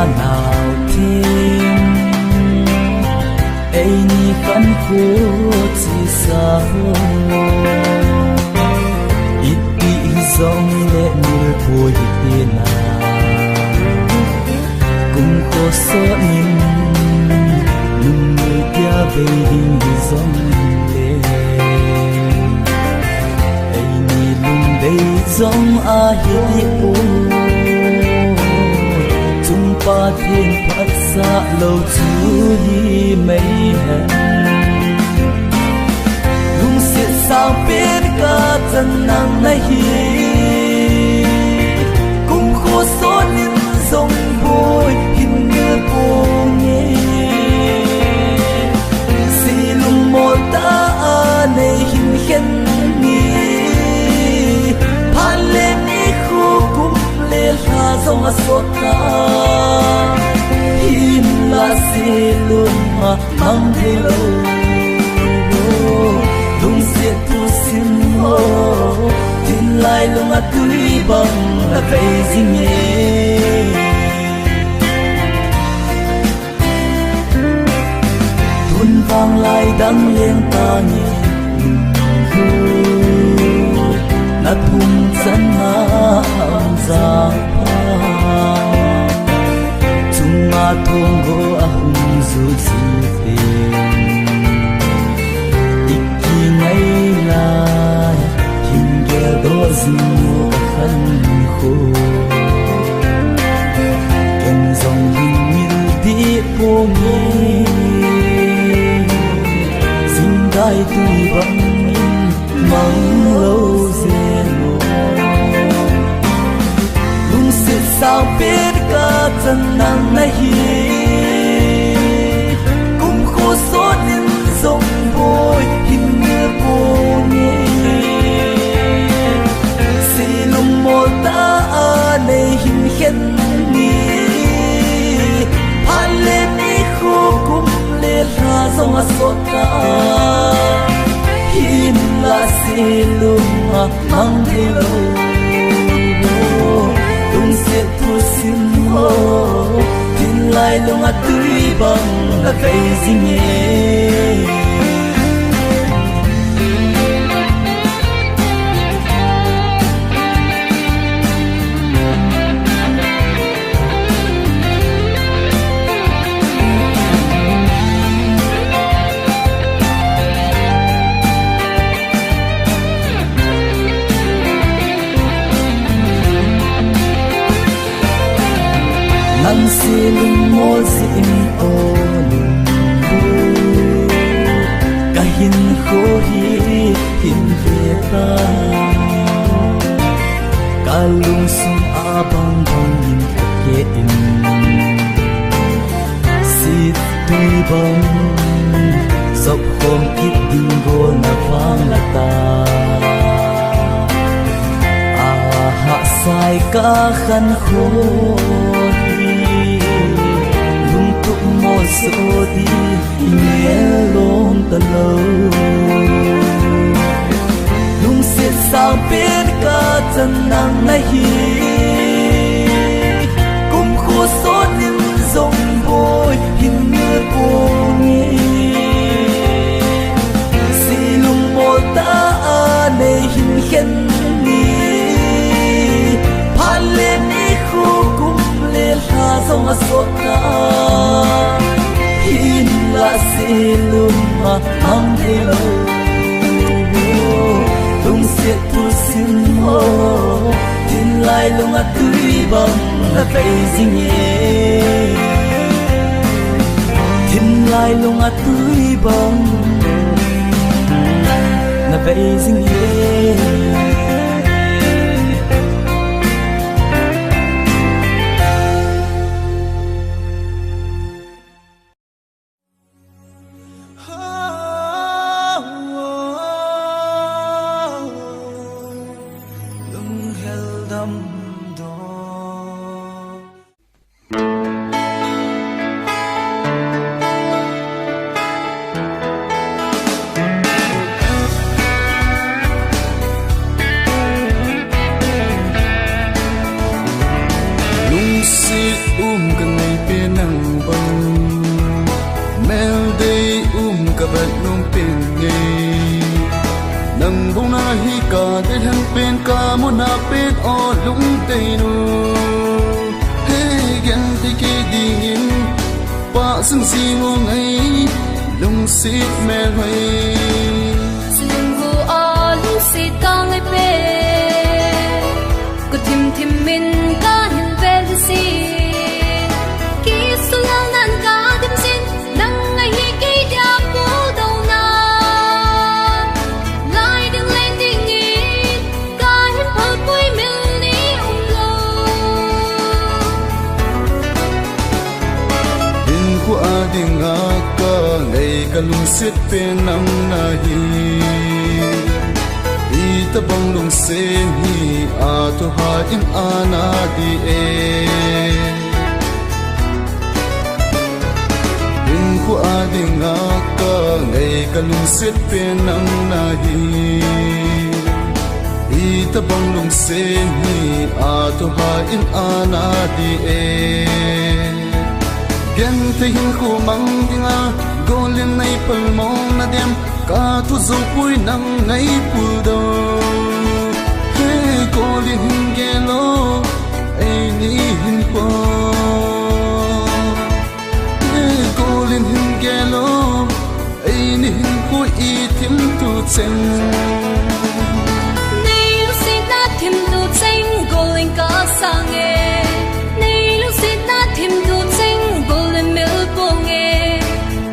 nào thêm ấy ni khăn khô chỉ sao ít bị dòng lệ mưa bùi tiền cùng khó sợ nhìn nung người tia về đình dòng lệ ấy ni lung đầy dòng hiệp bùi ba thiên phát xa lâu chú hi mấy hẹn lung sẽ sao biết cả chân nàng này cùng khô số nên dòng bôi hình như cô nghe xì lung một ta này hình khen nghi phan lên đi khu cùng lên pha dòng sốt ta hin là xì luôn mà mang thế lâu lung sẽ tu xin mô tin lại lung tươi bằng là cây gì nhé tuôn vang lại đắng lên ta nhé na thun chân na ra ma thong go ahum zu si te ikki ngai la hin ge do zmo khan kho ken zong hin mil di po nge sing dai tu bang in mang lo zeno lung se sao biết cả chân nàng này cùng khô số nên dòng bôi hình như cô nghe xì lung mô ta này hình khen nghi phan lên đi khô cùng lên ra dòng sốt ta hin là xì lung mang thế lâu lung sẽ thu xin mô tin lại lung tươi bằng là cây gì nhé nang silung mo sin o lumbu kahin kho hi hin veta kalung sum abang bang in ke in sit tui bang sok khom kit ding go na phang la ta ha sai ka khan kho mo so đi nghe lom ta lâu lung sẽ sao biết cả chân nàng này cùng khô số nên dòng bôi hình như cô nghe xì lung mô ta này hình khen nghi phan lên đi khu cùng lên pha dòng sốt ta hin là xì lung mà mang thế lâu lung sẽ tu xin mô tin lại lung tươi bằng là cây gì nhé tin lại lung tươi bằng là cây gì nhé mo na pet o lung tei nu hey gen te ke ding in pa sung si ngo ngai lung sit me hai sung vu a lung sit ka ngai pe ko tim tim min ka hin ve si ki su lang nan ka dim sin nang ngai hi ki dia pu do na lai ding lên ding in ka hin phal pui mil ni lo din ku a ding a ka ngai ka lung sit pe nang na hi ta bang lung sen hi a to ha in ana di e in ku a ding a ka ngai ka lung set pe nang na hi ta bang lung sen hi a to ha in ana di e gen te hin khu mang dinga golin nei pal mong na dem ka tu zo pui nang ngai pu do hey golin hin ge lo ai ni hin po hey golin hin ge lo ai ni hin po i tim tu chen nei lu si na tim tu chen golin ka sang e nei lu si na tim tu chen golin mil pong e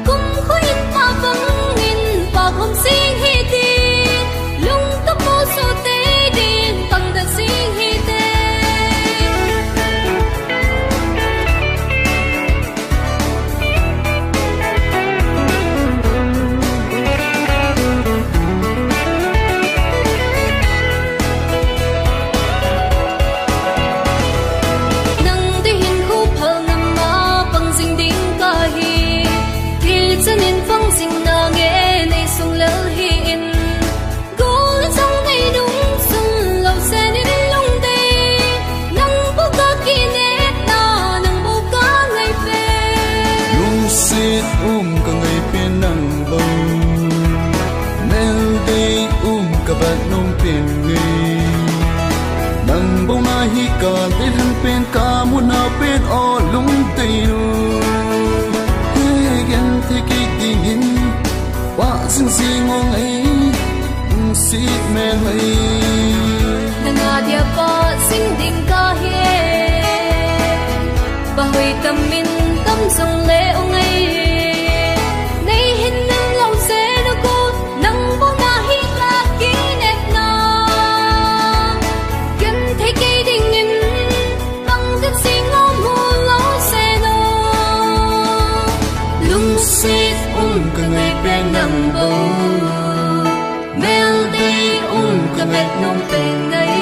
kum khoin pa bang hom sing hi ti lung ta po so te din tang da sing hi te nang te hin khu phal nam ma pang sing ding ka hi thil chanin phang sing na nge sung lỡ hi in gol trong ngày đúng sung lâu xe đi lung tê nắng bố cá kỳ nét na nắng bố cá ngày về lung sit ka ngày pen nang bo nel day ka bat nong pen ngai nang bo na hi ka te han pen ka mu na pen o lung tê nu hey gen te ki ding in wa sing sing ngong ai si me hai nga dia pa sing ding ka he ba hui tâm min tâm song le ong ai nei hin nang lâu se no ko nang bo na hi la ki net na ken the ke ding in bang den sing ngom mu lo se no lung sit ka ngai pe nang bo mel day ka met nong pe ngai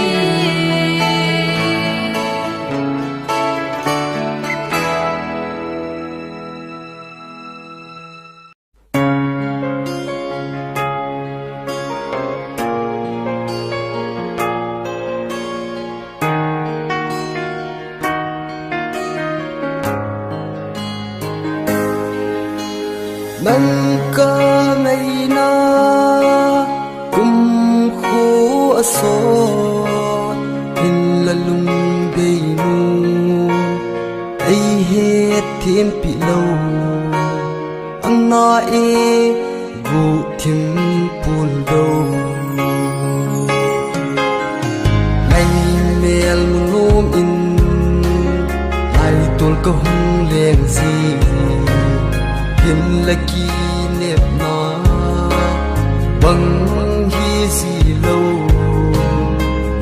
nang ka ngai na kum khu aso hin la lung dei nu ai he thim pi lo ang na e gu thim pul do nai mel lum in ai tol ko hung leng si hin la ki nep na bang hi si lo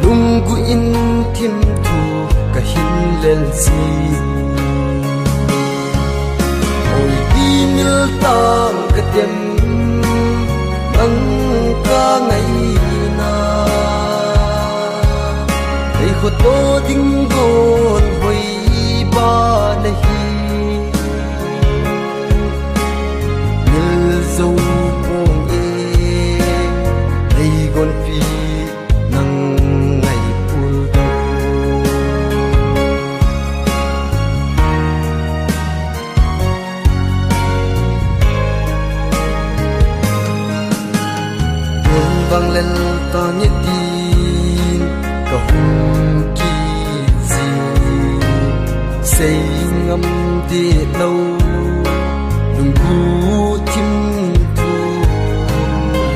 lung gu in thim thu ka hin len si oi di mil tang ka tem bang ka ngai na ei kho to ding gon hoi ba na hi dâu buông đây con phi nắng ngày buồn đâu buồn vang lên to nhất tin say ngâm đi lâu đừng bu chim thu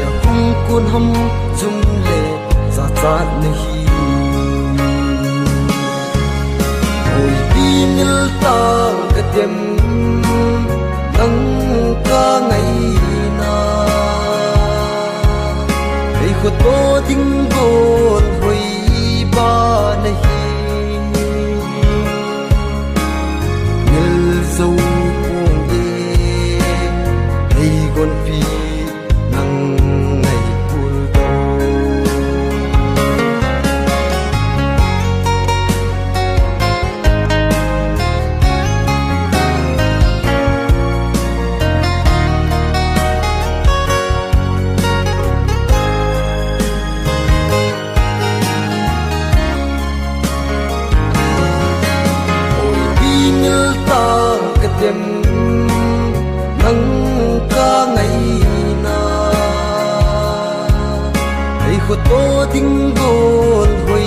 ya không cuốn hâm dung lệ za za nahi ôi đi nil ta cái đêm nắng ca ngày na ai khut to ding gol hoi ba nahi dâu buông ye hay con phi nắng ngày buồn đau ôi đi nhớ ta đêm nắng ca ngày na ai khut to ding gol hoi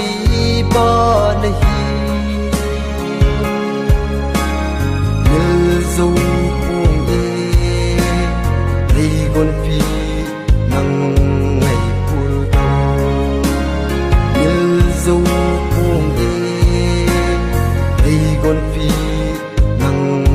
ba nahi nil dâu buông ye ai gon phi nắng ngày buồn đau nil dâu buông ye ai gon phi nắng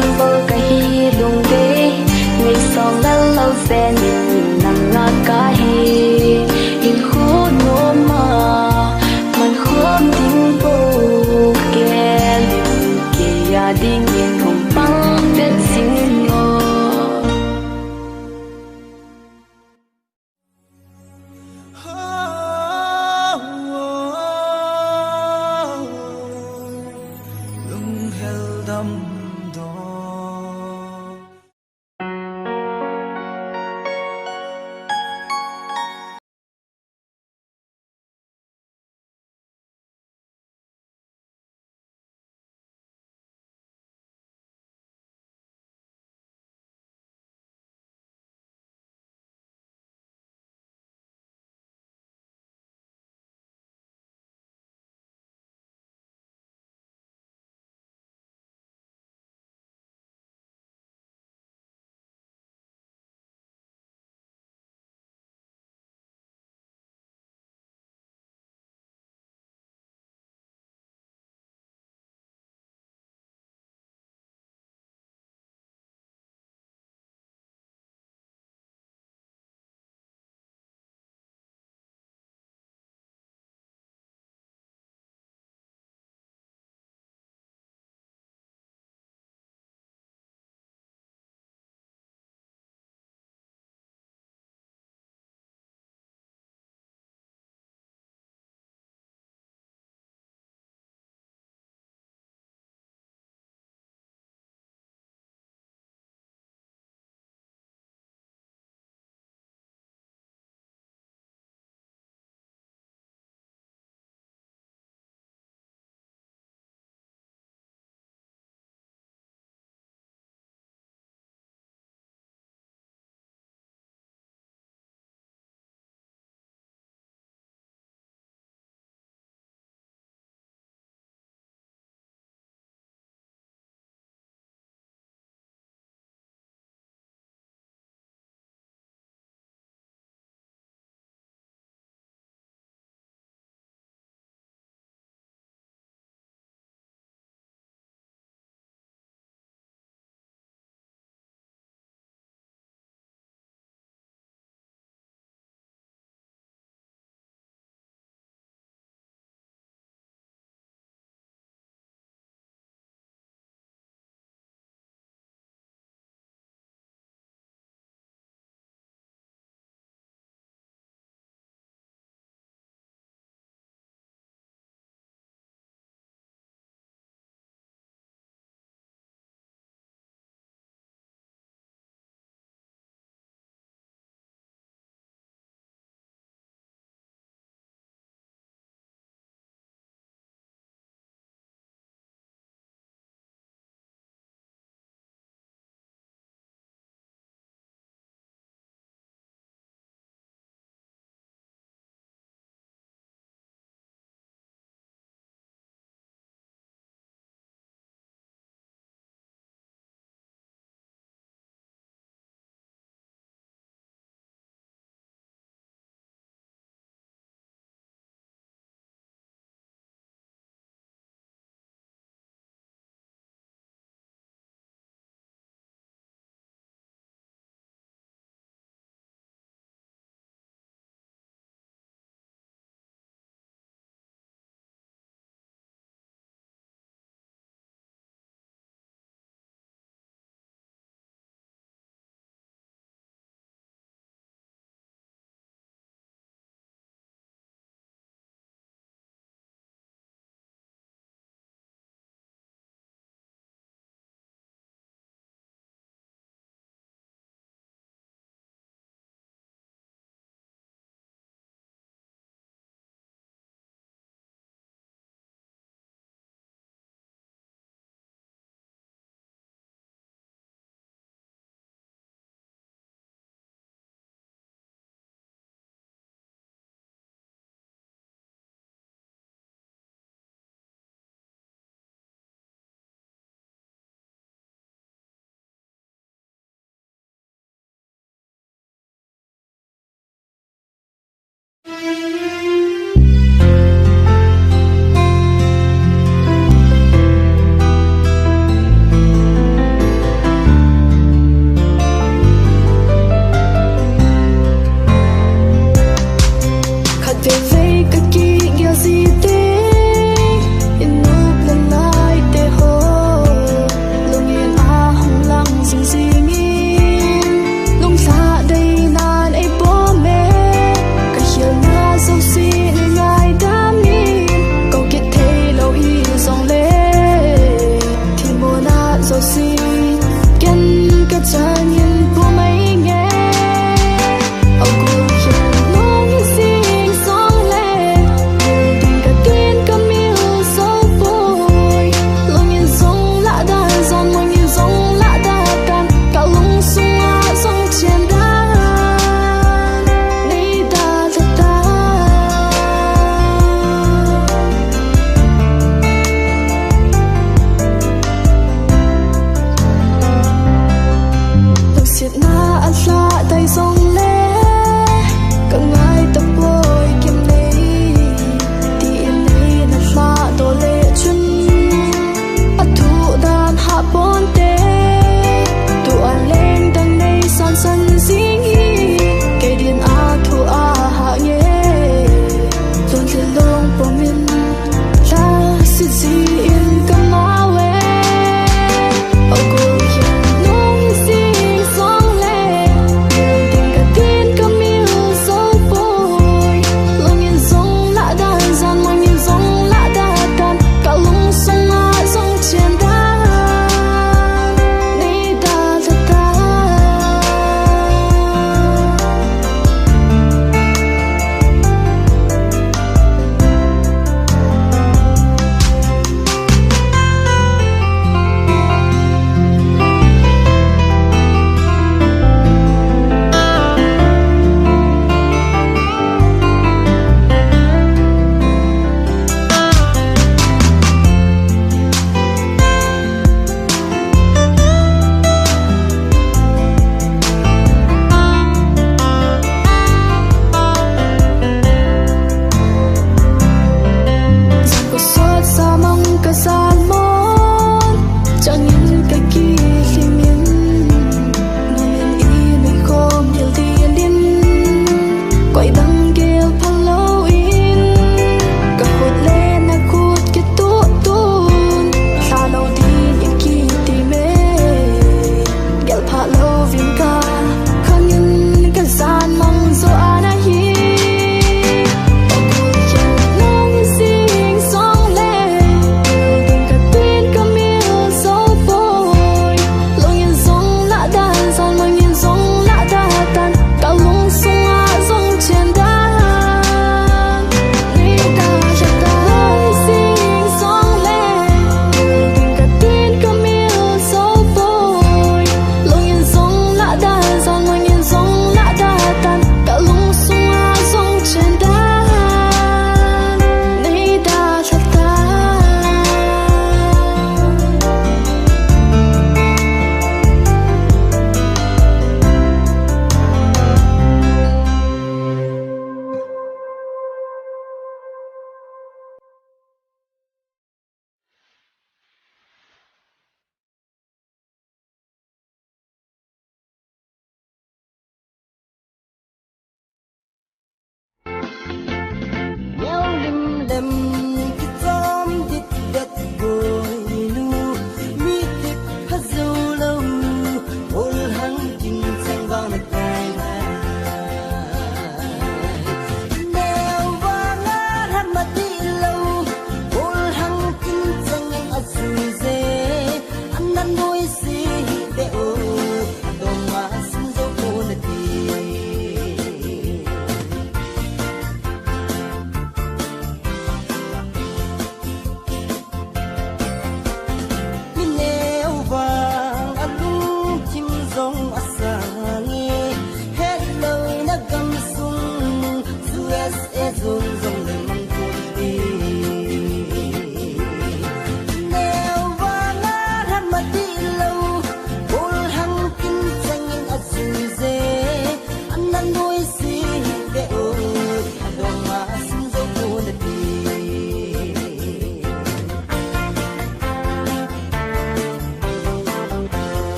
riêng bơ cái hi lùng đế ngày song đã lâu xe nhìn nằm ngã cả hi in khô nô mà mình khóm tiếng bô kè lùng kè ya đi nhìn hồng băng đất xinh ngô lung hel dam do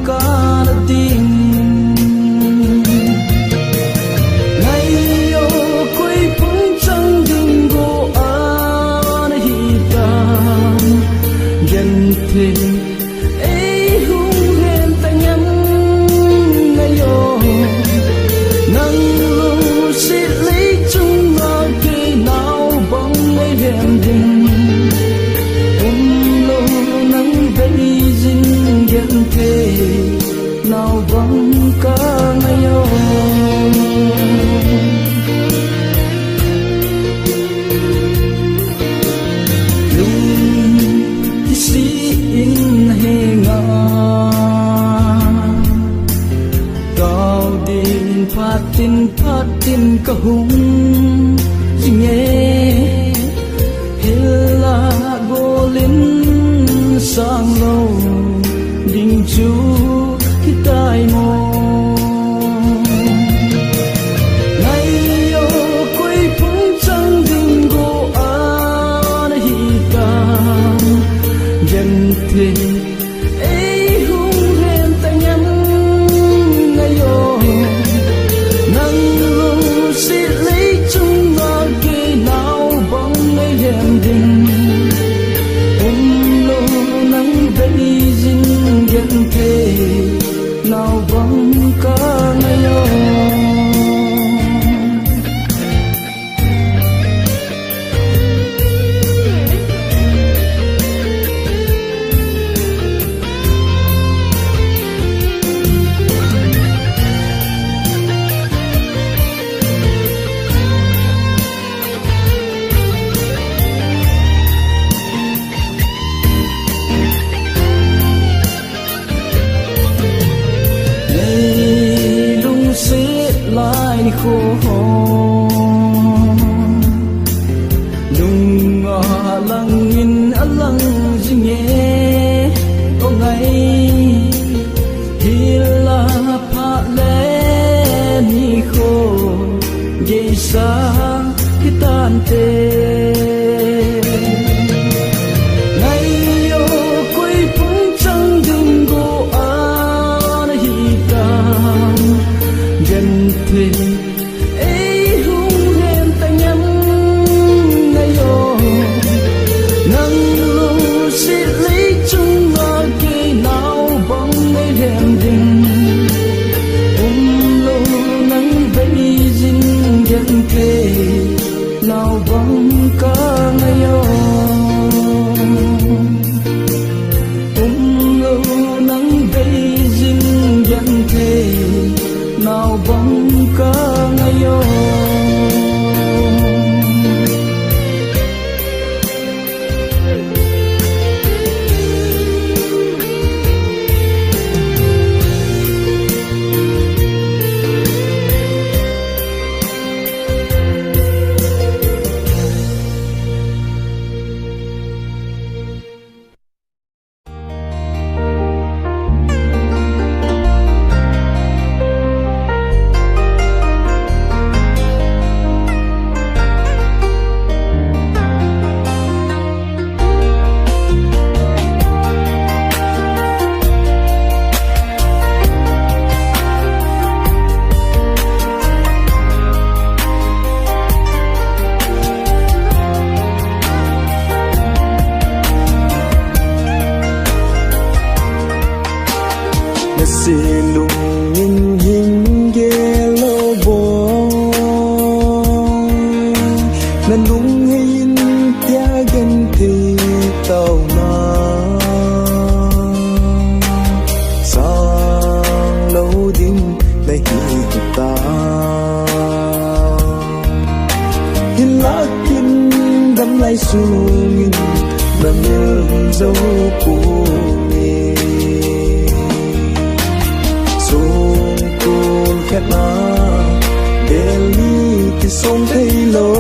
ca tình ngày yo quay phúng trăng đình go an hi tam gen thế ấy hung hèn ta nhắm ngày yo nắng lu xịt lấy chung ngõ cây nào bóng ngày hèn đình lo nắng vẫy dinh gen thế nào vắng cả ngày yo phát tin cả hùng nghe hela go lên sang lâu đình chú khi tai mò ngày yo quay phúng trăng đình go an hi tam gen thế ấy hung hèn ta nhắm ngày yo nắng lu xịt lấy chung ngõ cây nào bóng ngày hèn đình lo nắng vẫy dinh gen thế nào vắng cả ngày yo lại khô lung ngõ lăng in lăng nghe có ngày thì là pha lẽ ni khô dây xa cái tan tê ngày yo quay phúng trăng đừng go an hi tam gen thế ấy hung hèn ta nhắm ngày yo nắng lu xịt lấy chung ngõ cây nào bóng ngày hèn đình lo nắng vẫy dinh gen thế nào vắng cả ngày yo lo nắng vẫy dinh gen thế nào vắng cả ngày yo silung in hình gelo bo nan lung hin tia gen thi tàu na sang lâu din nay hi ta hin lakin đắm lại sung đắm yêu dấu cũ khét na Delhi thì sông thấy lâu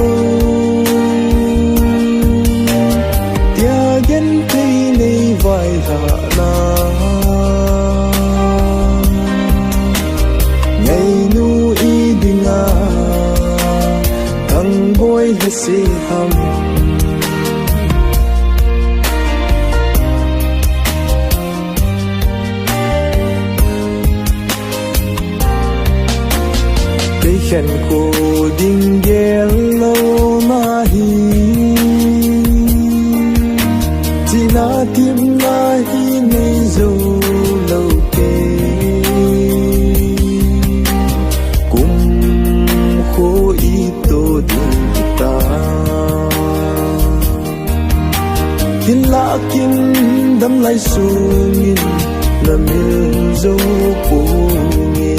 tia gen thấy này vai hạ na ngày nu y đình à thằng boy hết si ham khen cô đinh ghé lâu na hi chỉ na tim na hi nay dù lâu kê cùng khô ý tô đình takin lạ kim đâm lại sung là mình dấu cô nghe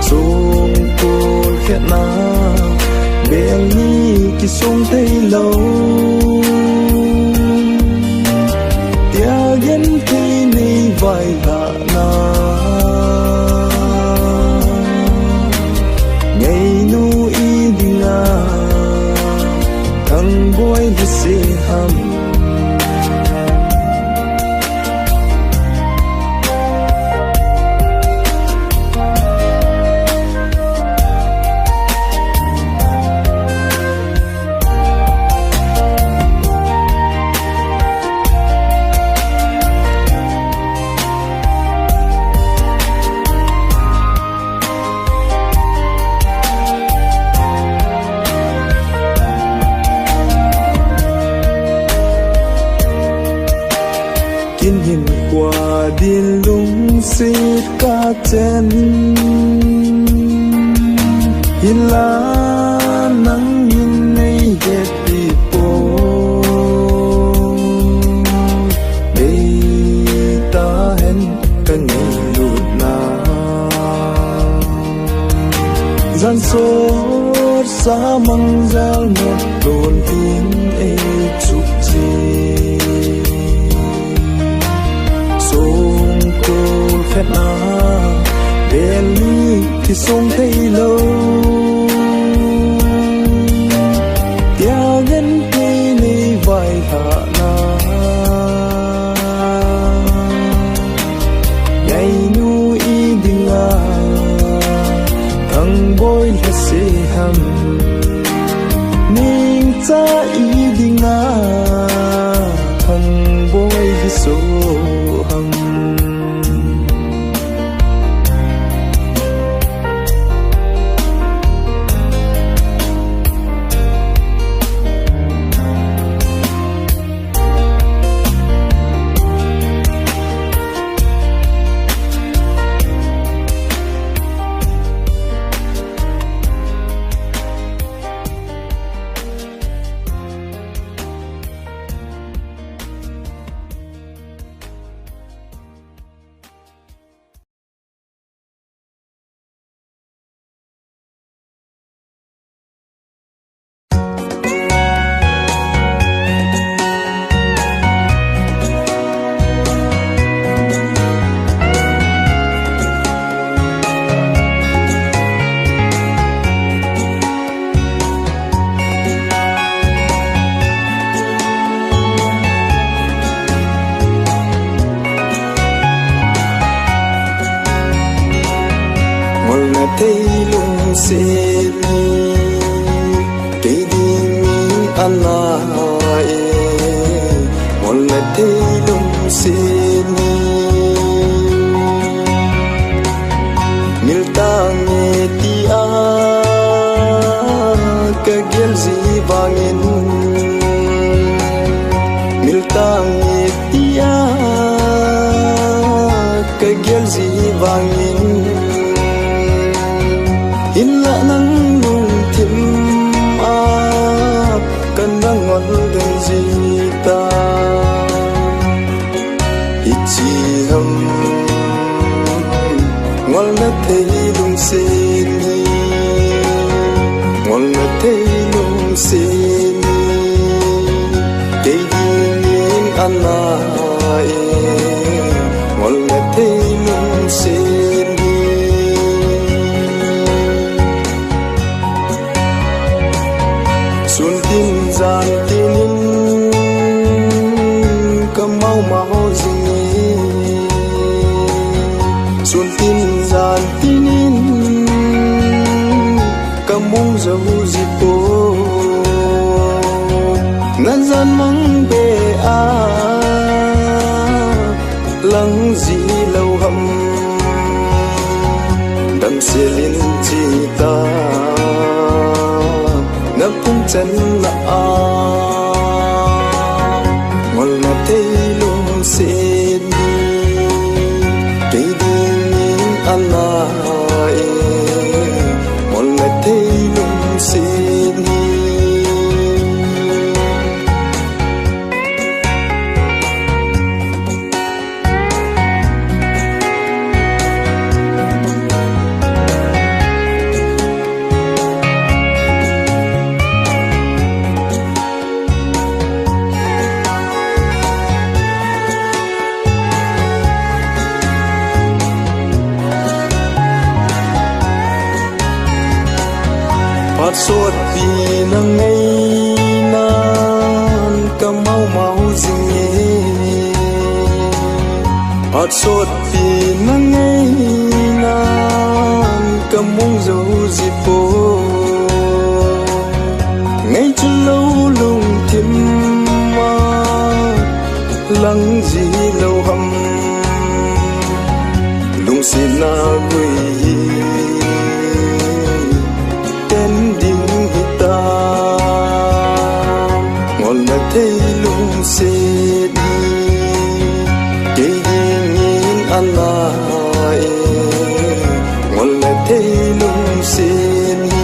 sung cô khét na bèn ni ki sung thấy lâu tia gen thấy ni vai hạ na ngày nu y đi na thằng boy đi xe ham nhìn qua đi lung xít ca chân nhìn lá nắng nhìn nay đẹp đi phố đây ta hẹn cần ngày lụt na gian sốt xa măng dal một đồn tin ê chúc gì sung cô khét na bèn ni thì sung thấy lâu tia gen thấy ni vai hạ na ngày nu y đi nga thằng boy là sẽ ham ning cha y đi nga thằng boy đi số thấy lung xê cây đi mi ăn ai một lần thấy lung xê mil ta nghe tia cái gel gì vangin mil ta nghe tia cái gel gì vangin in lạ nắng nung thim áp cần đang ngọt gần gì ta ít chi hầm ngon là thấy lung xin ngon là thấy lung xin cây đi miên ăn ai ngon là thấy lung xin xuân tin gian tin cầm mau mau gì xuân tin gian tin cầm mong dấu gì phố ngàn gian mong bề lắng gì lâu hầm đầm xe linh chi ta ngập cũng chân là ngọn là thấy luôn xin cây đi nhìn anh lại ngọn là thấy luôn xin phát suốt vì nắng ngày nan cầm mau dừng nhé phát suốt vì nắng ngày nan cầm mong dấu dịp phố ngày chưa lâu lùng thêm ma lắng gì lâu hầm lùng xin na quỳ thấy lung xe đi cây nhìn anh lại ngọn là thấy lung xe đi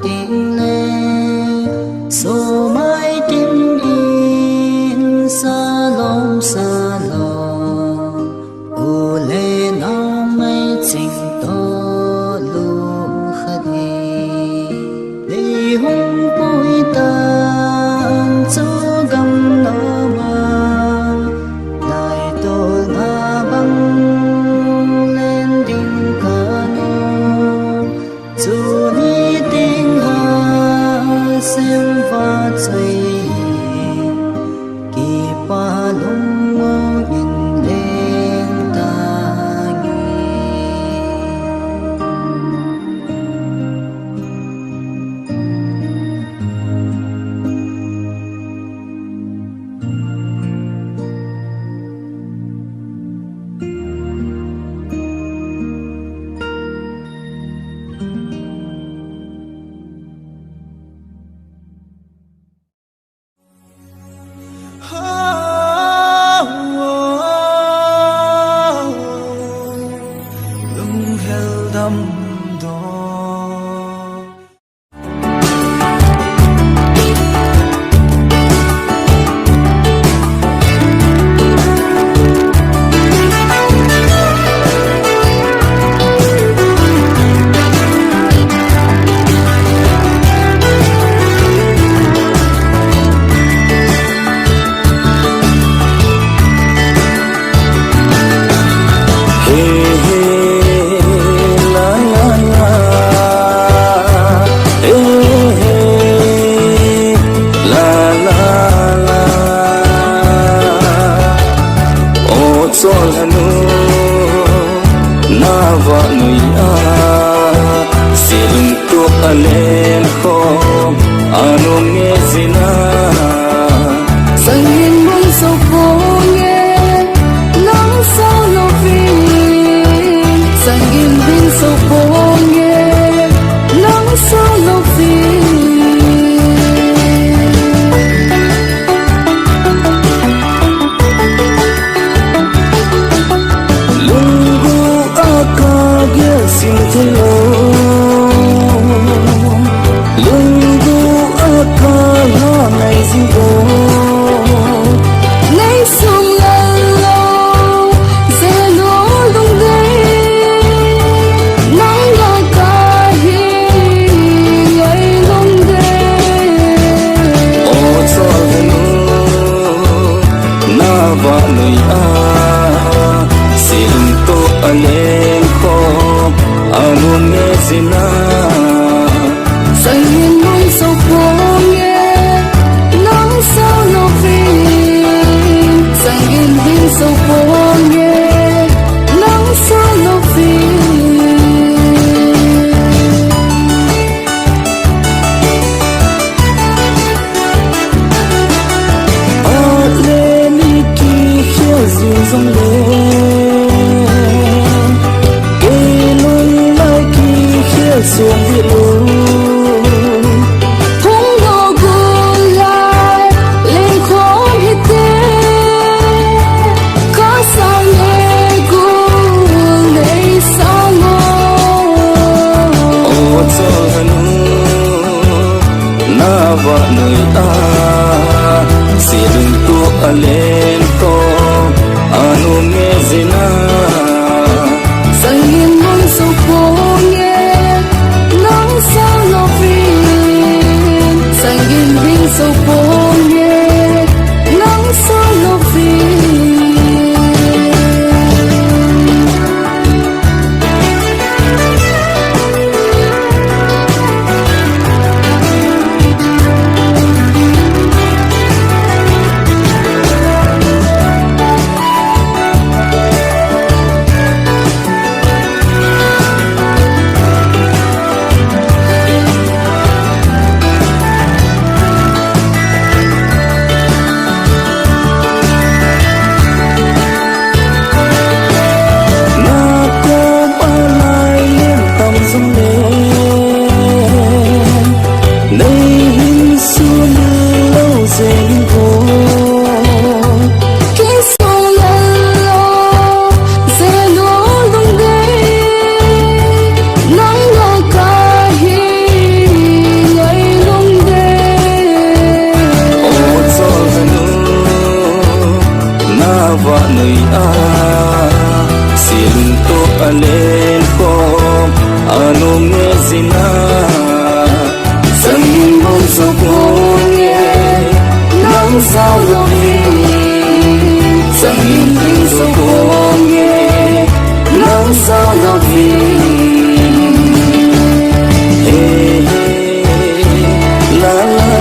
tình lệ số mãi tim in xa lo u lệ nào mấy tình to lu khát đi để hôn bôi tan cho gầm nó mà lại tô ngã băng lên đỉnh cả nô dù đi tiếng hát xem và chơi kỳ ba lung mơ nhìn lên ta nghe lung hel đâm đo sol hanu na va nui a silung tu alen kho anu nge zina sangin mong so po nge nang sao lo phin sangin bin so po nge nang sao lo phin lungu akagya sinthelo lungu akala nai zingo nay sung la lo ze lo lung dei nang la ka hi ngai lung dei o sol hanu na va nui a silung tu alen kho anu nge zina sangin mong so po nge nang sao lo phin sangin bin so po nge nang sao lo phin a le ni ki khia zin zong le ke lung lai ki khia sum vi lu phong lo gu lai lên khó hết tê có sao nghe gu lấy sao mơ o sol hanu na va nui a silung tu alen ko anu nge zina sangin mong so po nge nang sao lo phin sangin bin so po nge nang sao lo phin sao lo đi chẳng nhìn đi sâu cô nghe nắng sao lo đi la la la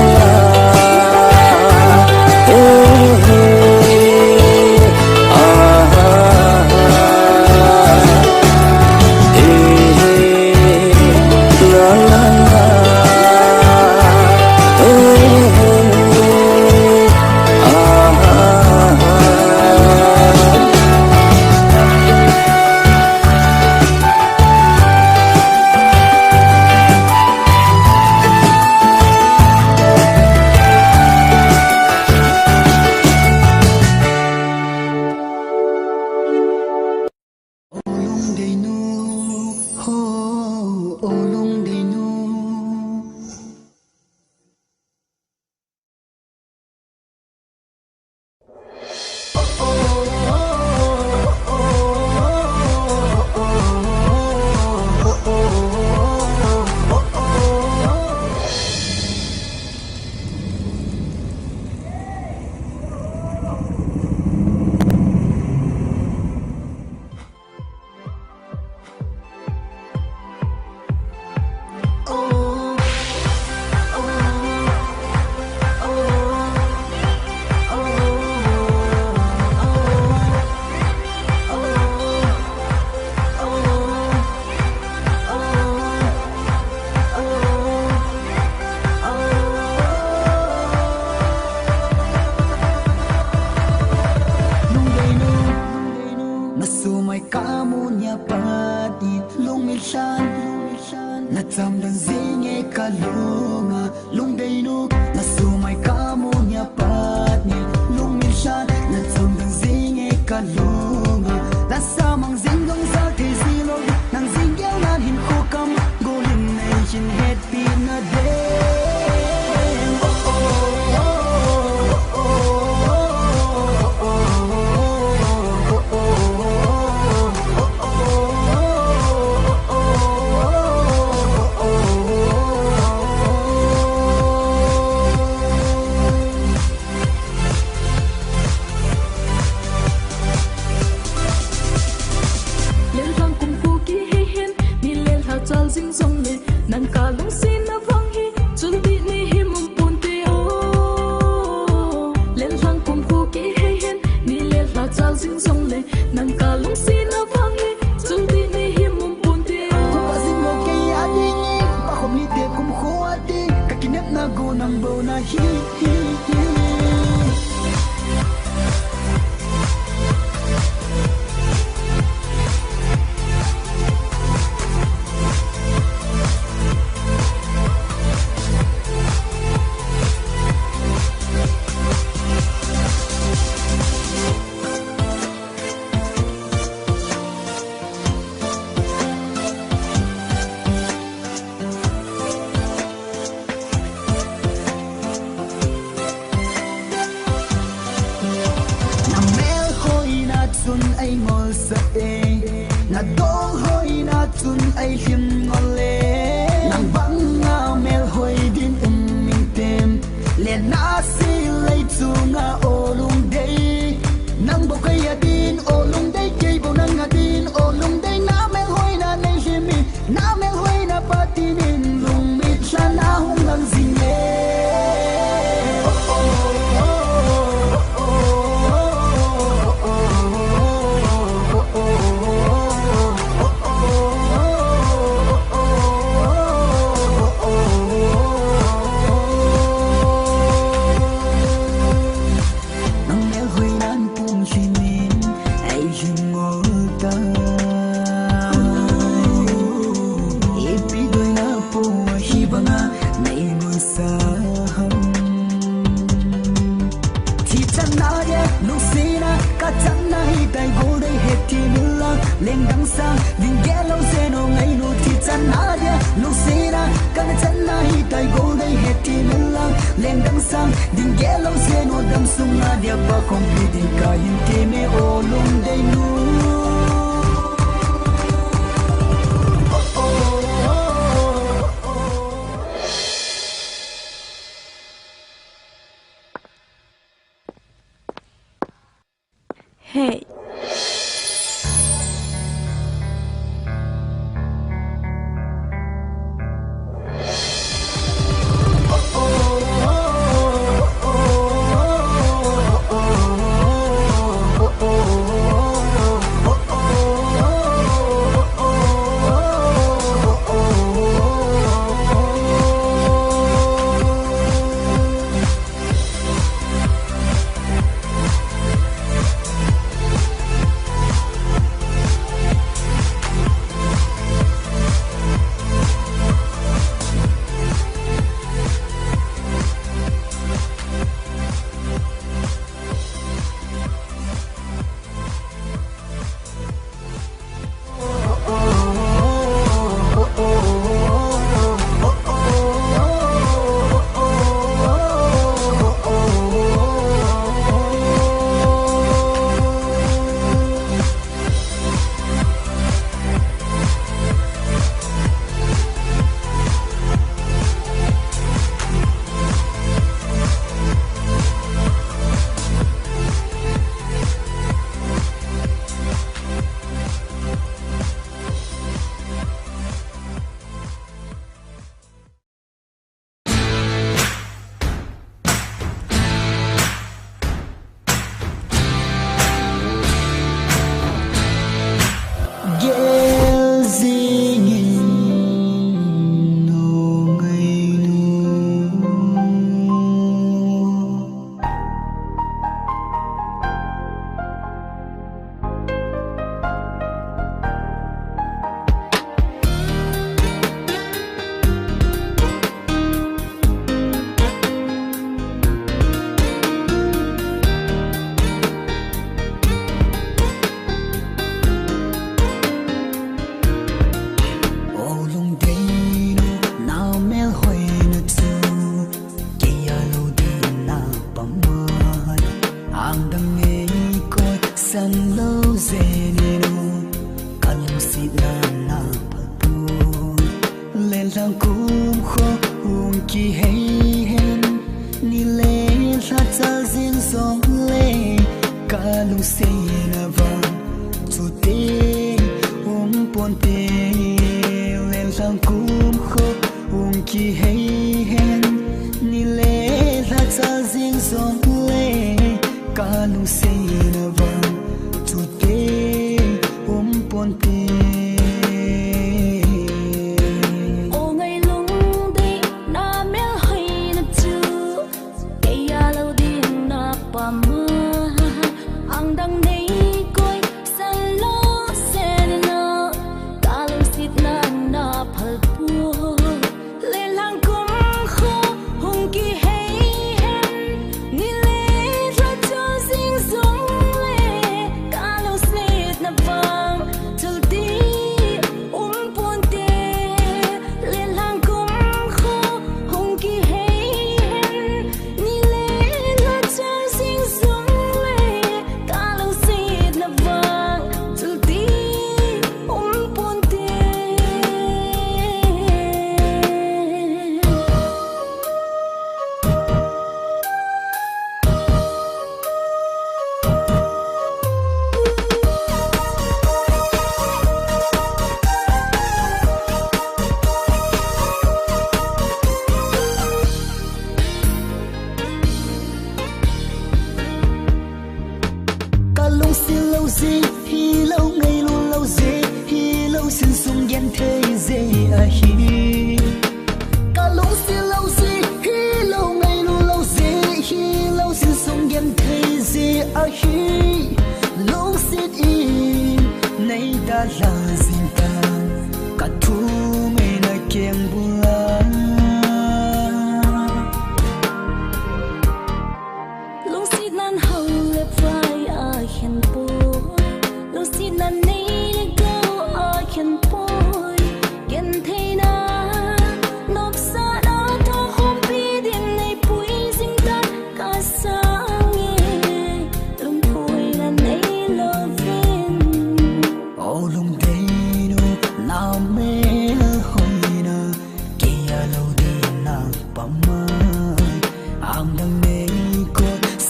Hey.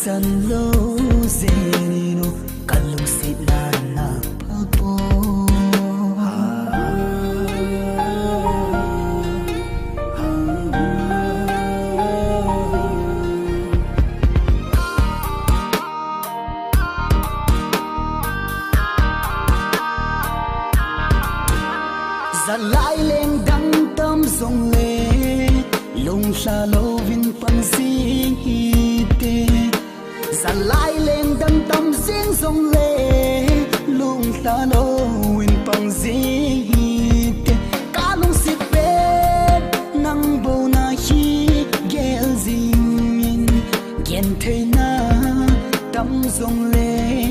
San lo zenino kalu bằng riêng tê giàn lại lên đâm tâm riêng dòng lệ lung ta lô win bằng riêng tê cá lung xịt bên nắng bầu na chi ghé riêng ghen thế na đâm dòng lệ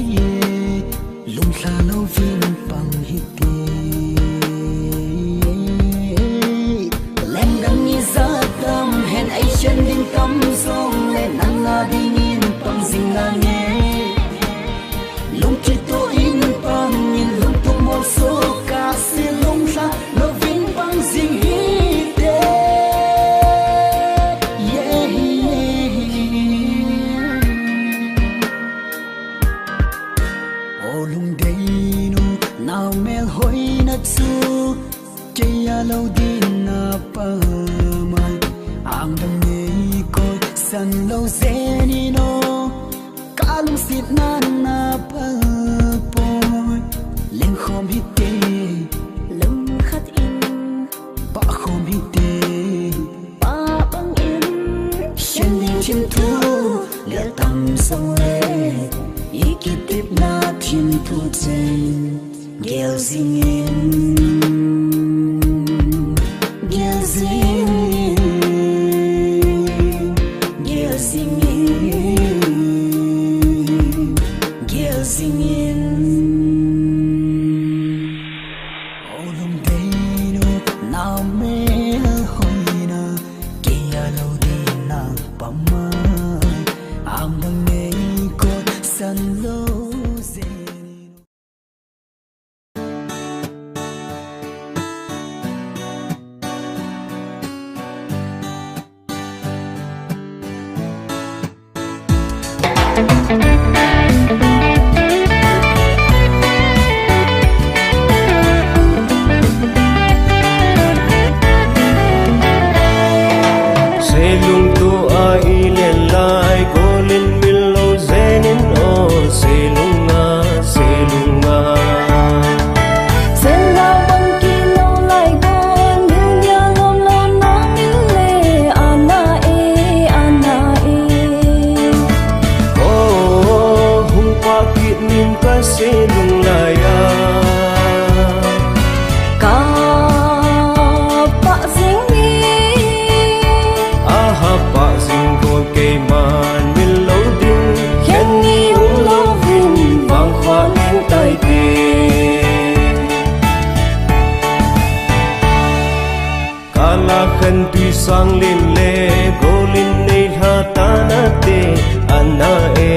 lung ta lô win bằng tê hẹn ấy chân đình tâm sông lên nắng la đi nhìn bằng dinh la nghe lung chỉ tôi in bằng nhìn lung tung một số ca sĩ lung ra nó vinh bằng dinh hít ô lung đây nu nào mel hoi nát su chơi lâu đi na pa ang dang nei koi san lo zeni no kalung sit na na pa poi leng khom hi te leng khat in ba khom hi te ba bang in shen ni chim thu le tam song le ikitip na thim thu chen gel zingin gel zingin sang lin le go lin nei ha ta na te anna e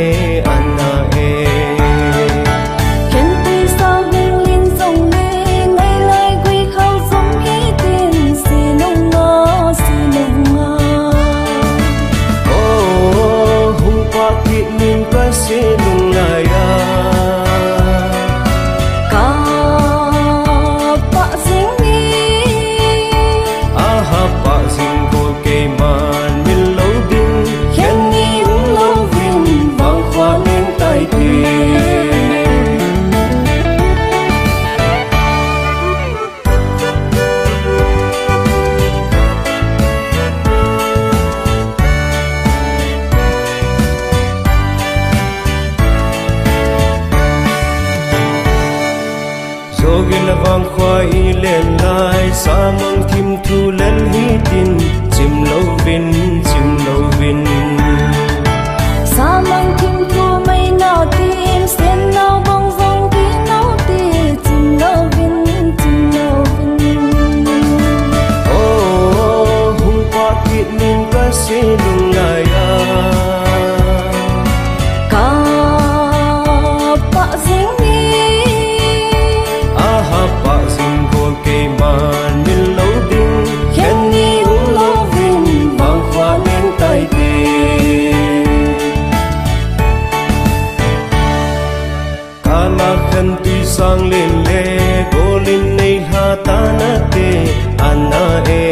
khen ti sa hung lin song le nei lai quy khao song hi tin si nong nga oh hung pa ki nin ka se lung la ya ka pa sing ni aha pa sing go ke man min lo ding khen ni ung lo vin bang khwa nin tai ti Zogil vang khwa i len lai sa mang thim thu len hi tin chim lo vin sa mang kim thu mai nào tim sen nào bông dong đi nào ti chim lo vin oh hung pa ki nin ka se lung la ya ka pa sing ni aha pa sing go ke man min lo ding khen ni ung lo vin bang khwa nin tai ti kala khan tu sang len le go lin nei ha ta na te anna e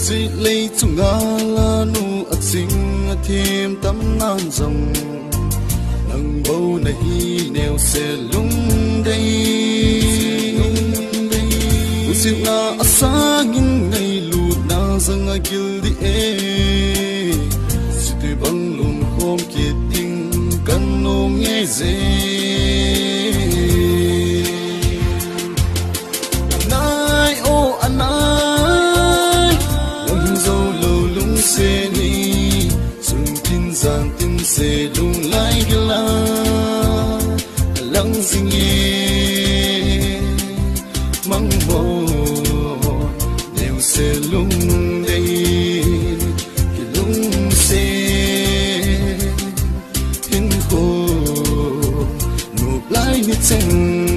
chỉ lấy chung ngà la nu at sing at thêm tấm nan dòng nâng bầu này neo xe lung đây usit na asangin ngay lụt na zang agil di si tuy bang lung khom kiệt ting kan nong nghe dễ nai o anai lung dâu lâu lung xe ni sung tin giang tin xe lung lai gila lăng dinh nghe mang bồ đều xe lung đây khi lung xe hin khô nộp lại như tranh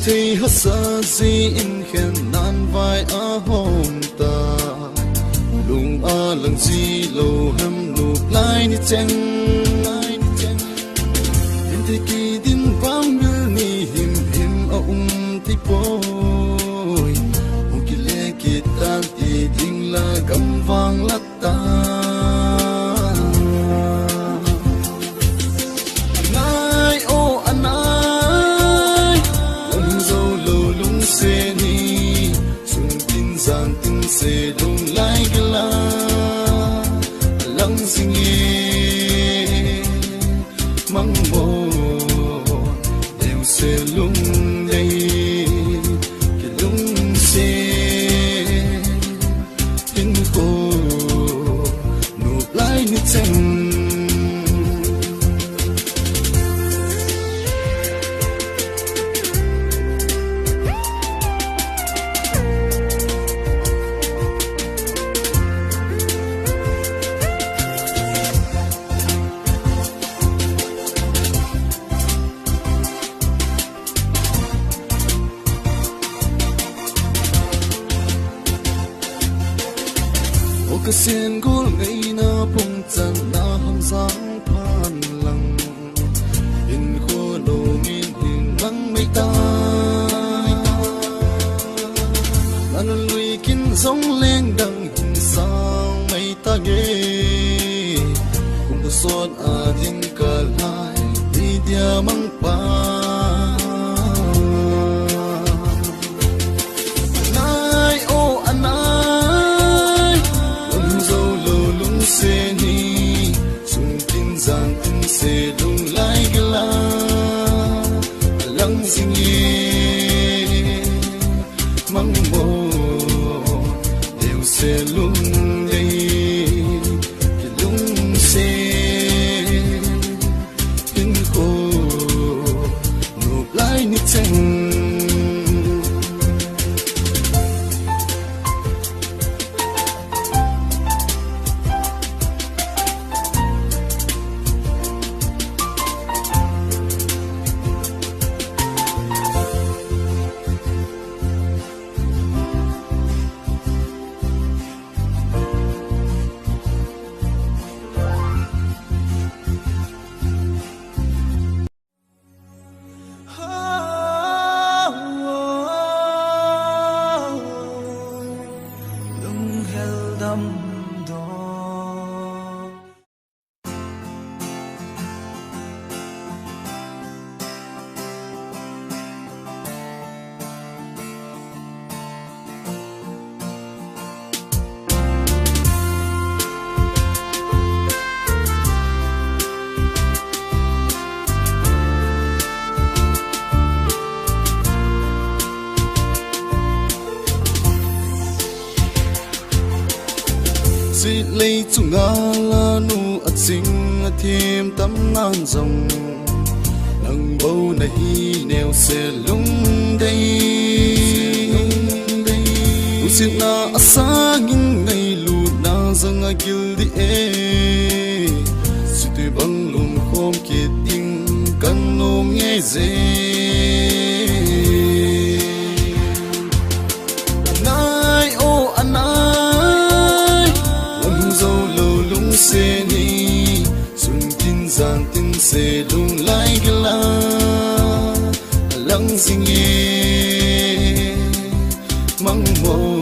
thì hết sa gì in khen nan vai a home ta lung a lang gì lâu ham nụ lại ni chen in thì kỳ din vang mưa ni him a thì boy một kỳ lệ kỳ tan thì ding la gam vang lát ta se lung lai gala lang sing ye mang mo đều se lung đây ki lung se hin ko nộp lại như tranh cái sen gul ngày na phong trần na ham giang phan lăng in khô đồ min hình băng mây ta nan lui kin sóng lên đằng hình sang mây ta nghe cùng tôi son a din cả lại đi dia mang pa se ni sung tin giang tin se lung lai gala lăng ding ye mang mo đều se lung đây ki lung se hin khô nộp lại như tranh chỉ lấy chung ngà la nu at sing at thêm tấm nan dòng nâng bầu này neo xe lung đây usit na asangin ngay lụt na zang agil di đi băng lùng khom kiệt tình căn nôm nghe dễ nai ô anh ai lung dâu lâu lung xe ni sung tin giang tin xe lung lai gala lăng sinh nghe măng mồ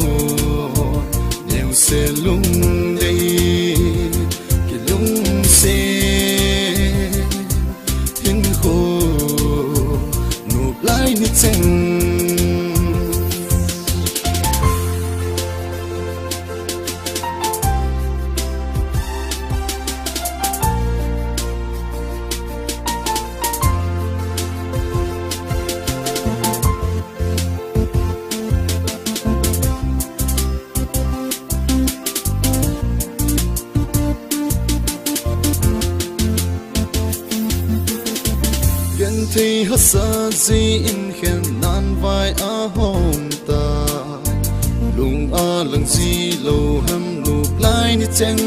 sẽ lung đây cái lung sẽ thiên khô nộp lại nít xanh thì hết sa gì in khen nan vai a home ta lung a lăng gì lâu ham nụ lại ni cheng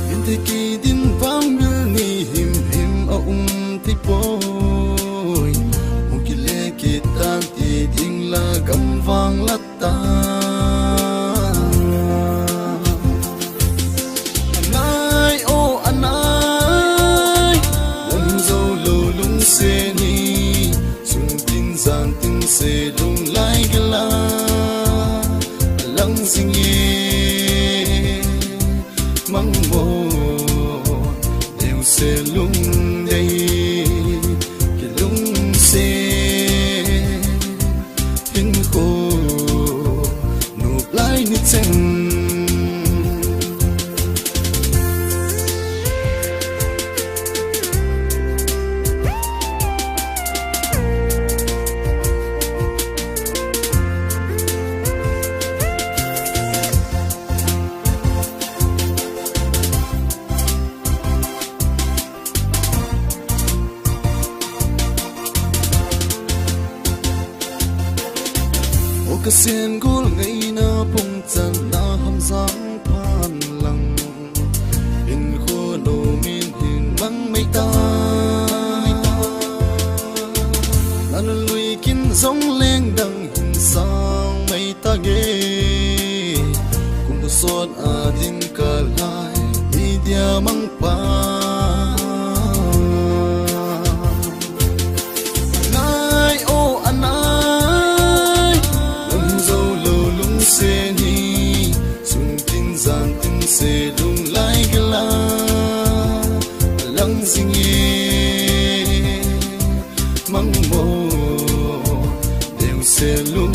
in thì kỳ din vang mưa ni him a thì boy một kỳ lệ kỳ tan thì ding la gam vang la ta sẽ lung lại gala lăng sinh nghe măng mồ đều sẽ lung đây cái lung sẽ hin khô nộp lại nít xanh cái xiên gul ngày na bung chân na ham giang phan lăng in khô nô min hình măng mây ta nan lui kin giống lên đằng hình sang mây ta ghê cùng tôi son à din cả lại đi dia măng pa sẽ lung lại gala lăng sinh nghe măng mồ đều sẽ lung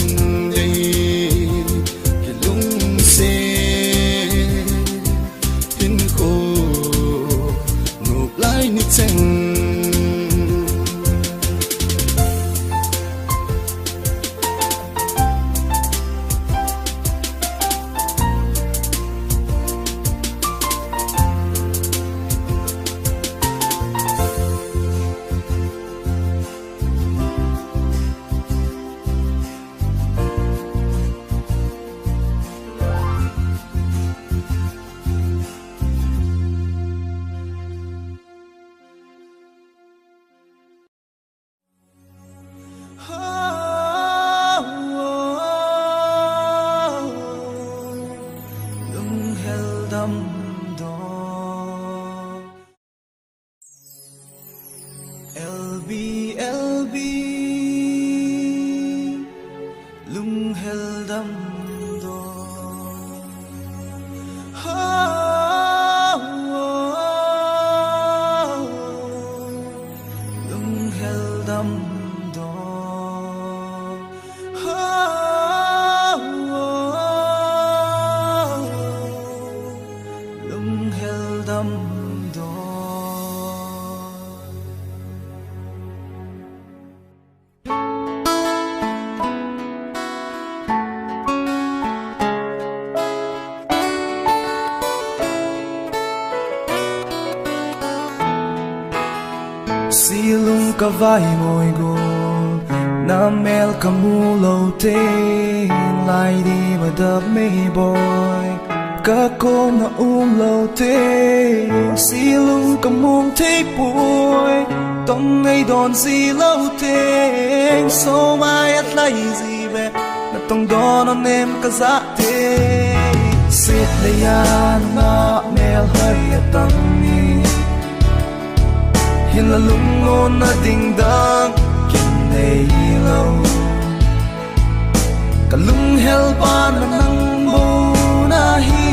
đây cái lung sẽ hin khô nộp lại nít xanh silung ka vai ngồi go na mel kamu lo te lai di ma da me boy cả cô na lâu thế xì lung cầm mông thế bùi tông ngay đòn gì lâu thế số mai ắt lấy gì về là tông đó nó em cả giá thế xịt lấy ăn mà mèo hơi tăng ni hiện là lung ngôn na tình đang kinh này lâu cả lung hell ban na nang bồ na hi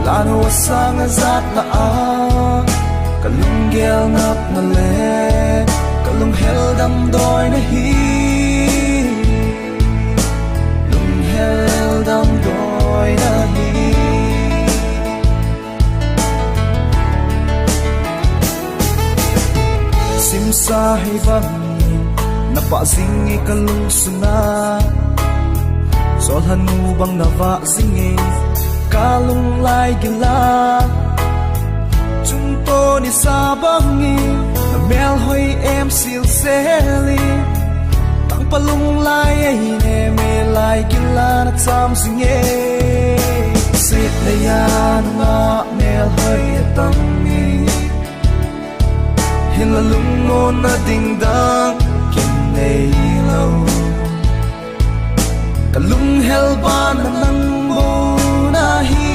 lano sang zat na a cả lung gel ngap na le cả lung hell dam doi na hi lung hell dam doi na hi sim sa hi bang na pa singi ka lung suna sol hanu bang na va singi kalung lai gila chúng tôi đi xa bangi na mel hoi em sil seli tang palung lai ai ne me lai gila na sam singe sit na yan na mel hoi tang mi hin la lung mon na ding dang kin nei lâu cả lung hell ban na nang bo na hi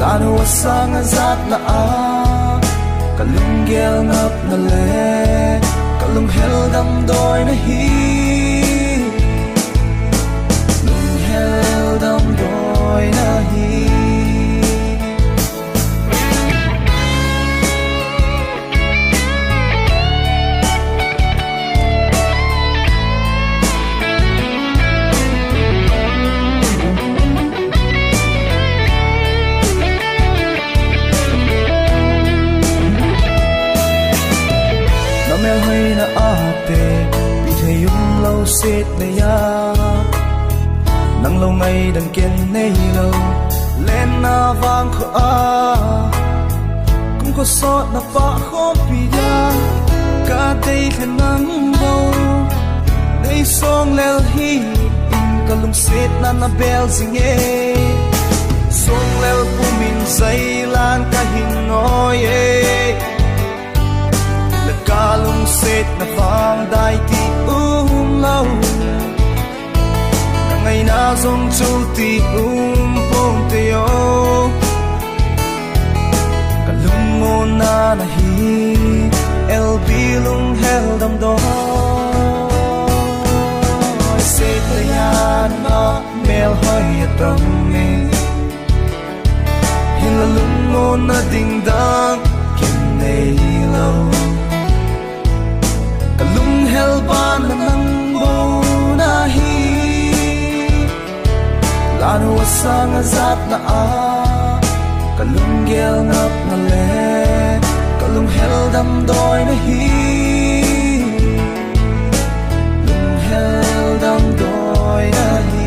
lano sang zat na a cả lung gel ngap na le cả lung hell dam doi na hi lung hell dam doi na hi xịt này ya nắng lâu ngày đằng kiên nay lâu lên na vang khờ a cũng có sót na phá khó bị ya cả đây thì nắng đâu đây song lel hi in cả lung xịt na na bel zinge song lel pu min say lan cả hin nói là cả lung xịt na vang đại ti lâu ngày na dòng chu ti phong teo cả lung môn na na hi el bi lung hell dam do se te ya na mel hoi tam mi hin la lung môn na ding dang kin nei lâu cả lung hell ban na nang na hi lano sang zat na a cả lung gel ngap na le cả lung hell dam doi na hi lung hell dam doi na hi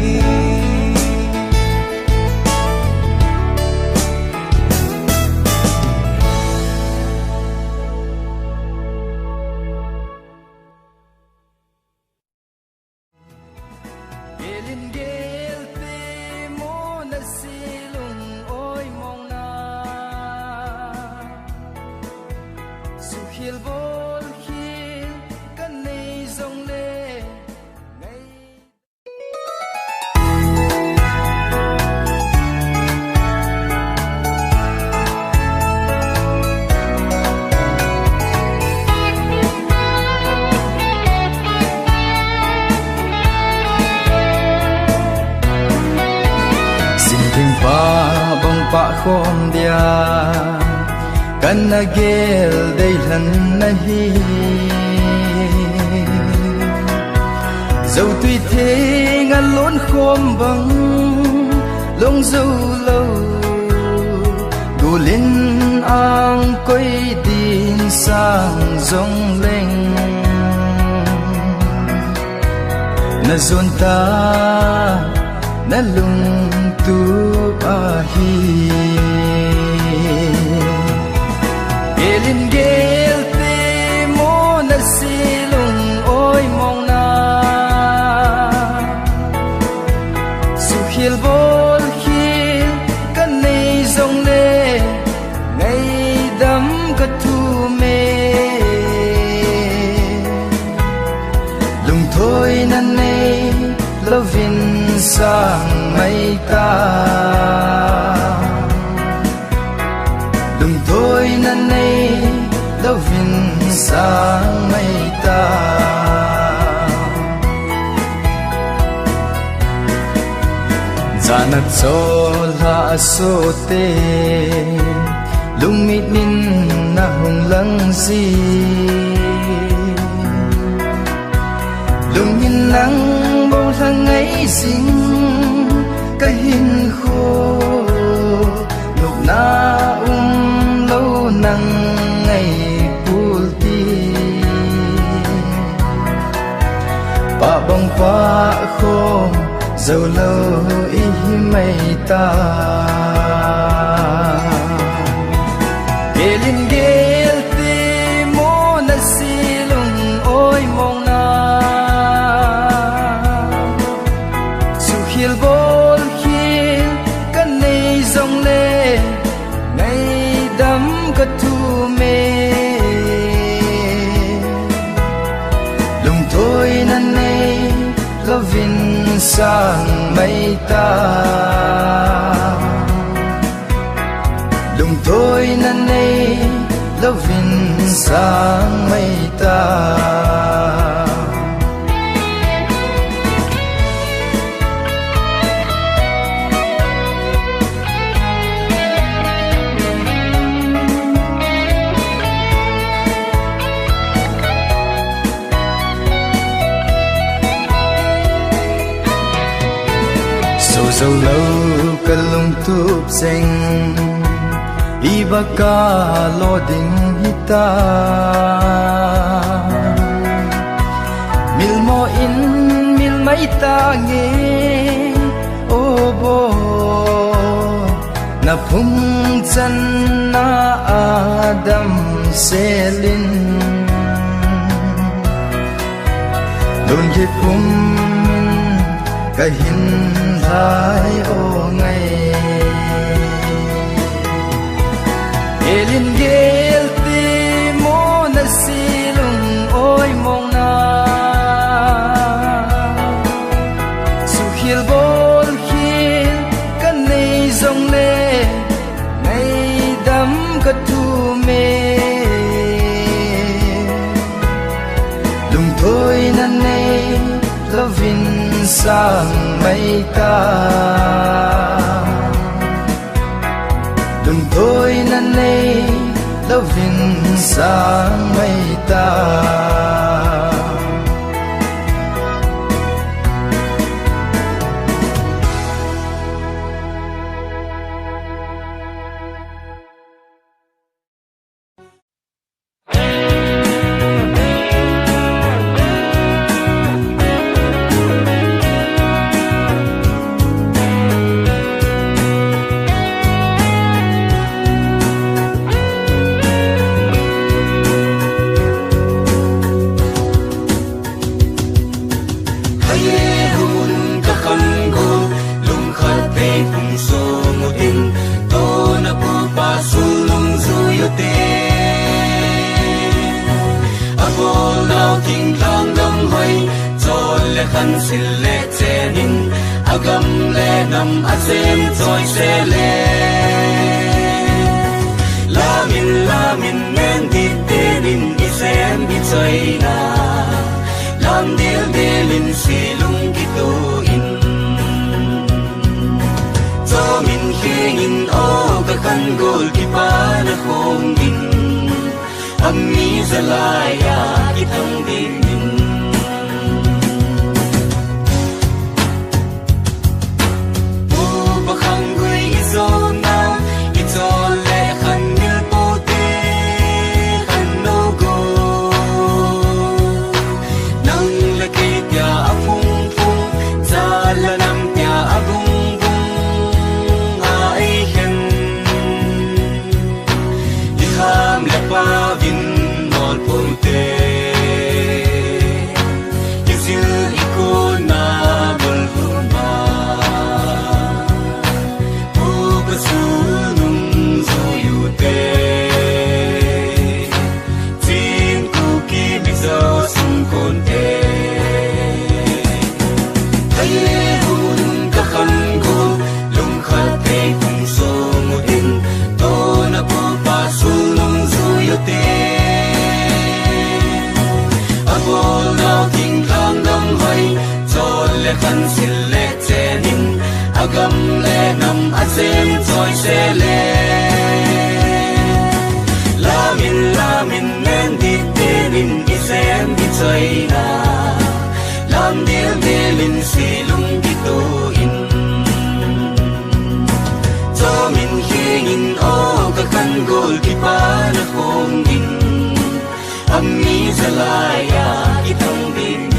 khom dia kan na gel dei lan na hi dâu tuy thế ngăn lốn khom vắng lông dâu lâu đủ linh ang quay tin sang rong lên na zon ta na lung tu a hi elin gel te mo na silung oi mong na nan nei lovin sang mai ta lung thôi nan nei lovin sang mai ta zanat sol ha so te lung mit min na hung lang si lung hin nang bông thang ấy xinh cái hin khô lục na lâu nang ngày pulti ba bông pa khô dầu lâu ý mây ta gelin gel ti mo na silung oi mong na su khil bol khil kan nei zong le ngày đắm ka thu mê lung thôi nan nei lovin sang mai ta lung thôi nan nei lovin sang mai ta dầu lâu cả lung tup sing iba ka lo ding hita mil mo in mil mai ta nge o bo na phung chan na adam selin lun ye phum ka hin hai o ngày elin gel ti mo na silung oi mong na su khil bol khil kan nei zong le ngày đắm ka thu mê lung thôi nan nei lovin sang mai ta lung thôi nan nei lovin sang mai ta khăn xin lệ che nín agam lệ nằm azem trôi xe lệ la min men đi tê nín isem đi chơi na lam điel delin silung gitu in cho min khingin o ka khăn gol ki pa na khom din ammi zalaya ki thang din Pavin nol ponte se le lamin nen di tenin isem di choina lam dil delin silung dito in cho min hingin o ka kan gol ki pa na hong in ammi zalaya itang din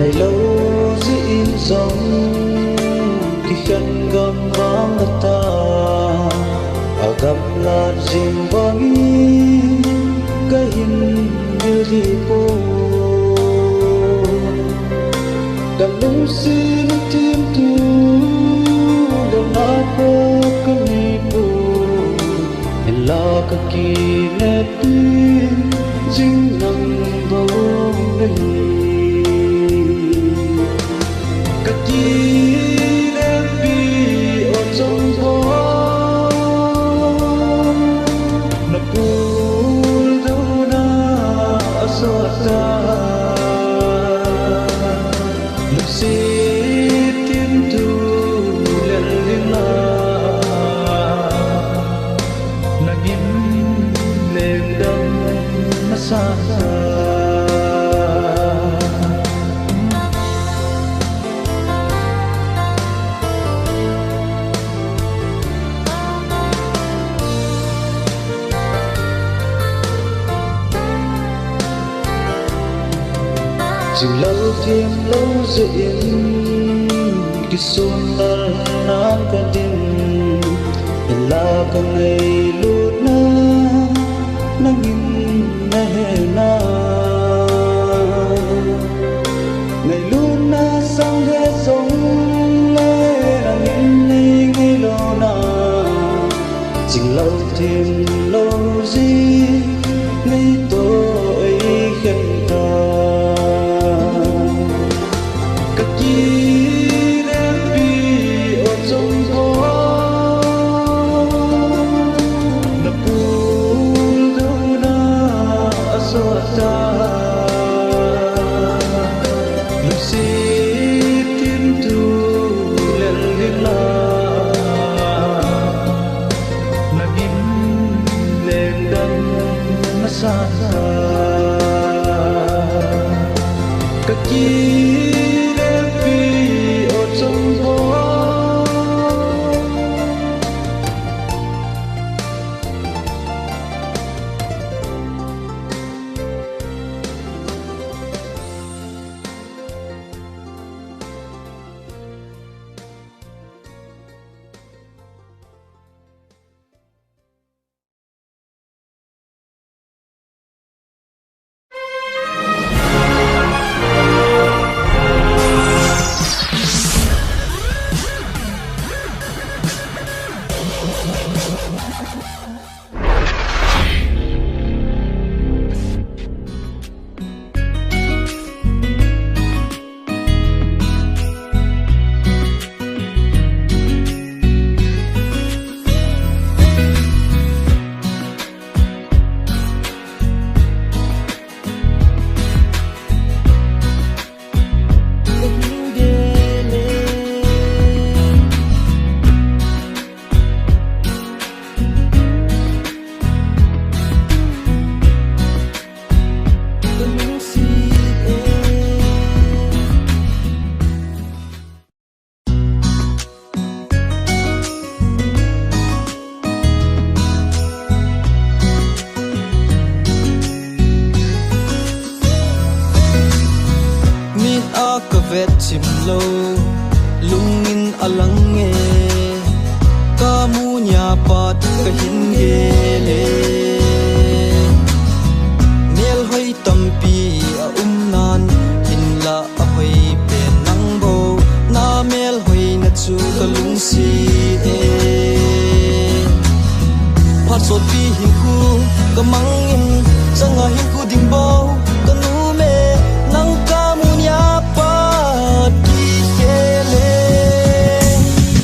này lâu giữ in dòng khi khăn gom vắng ta gặp là dìm vắng cái hình như đi cô đàn lung xin thêm tu ka ki le pi jing nang bo nei ka ki le pi o trong bo na pu do na so ta lúc si tim tu len len la nagin lem dam masa chừng lâu thêm lâu dậy cái xuân là nắng cả đêm là cả ngày luôn nắng in ngày na ngày luôn na sang ghé sống ngày nắng in ngày lâu na chừng lâu thêm lâu gì ngày tôi khen ta chim lo lungin alange kamu nya pat kahin gele nel hoi tampi a umnan hinla a hoi pe nang bo na mel hoi na chu kalung si e phat so pi hin khu kamang in changa hin khu ding bo kanu me nang kamu nya pat ki hele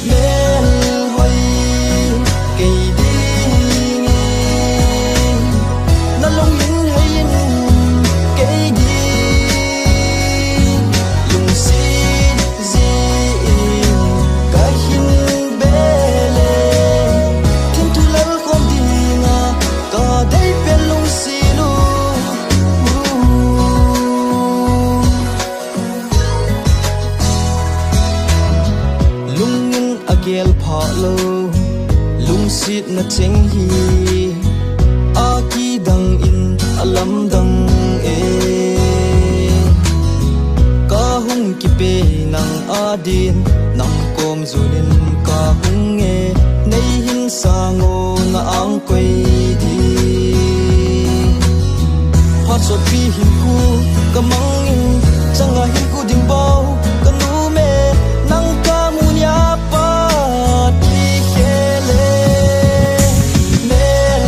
mel hoi ke ding na long in hai in ke ding lung si zi ka hin bele tin tu lal kom dinga ka dei pe lung si lu lung in agel pha lo lung sit na cheng hi a ki dang in alam dang e ka hung ki pe nang adin nam kom zunin ka hung e nei hin sango na ang koi di phat so pi hin ku kamang in changa hin ku ding bao kanu me nang ka mu nya pa ti hele mel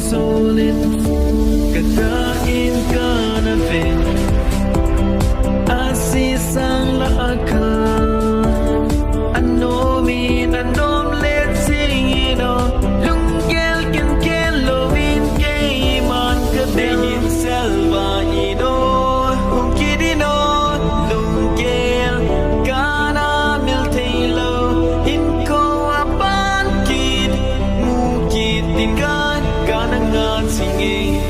solid kadain ka na fin asisang laaka anomin anom let singino lunggel ken lovin kaiman kadain selva ido hungkidino lunggel kana miltelo inko apan kid mukid tingkan kanangan singing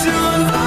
June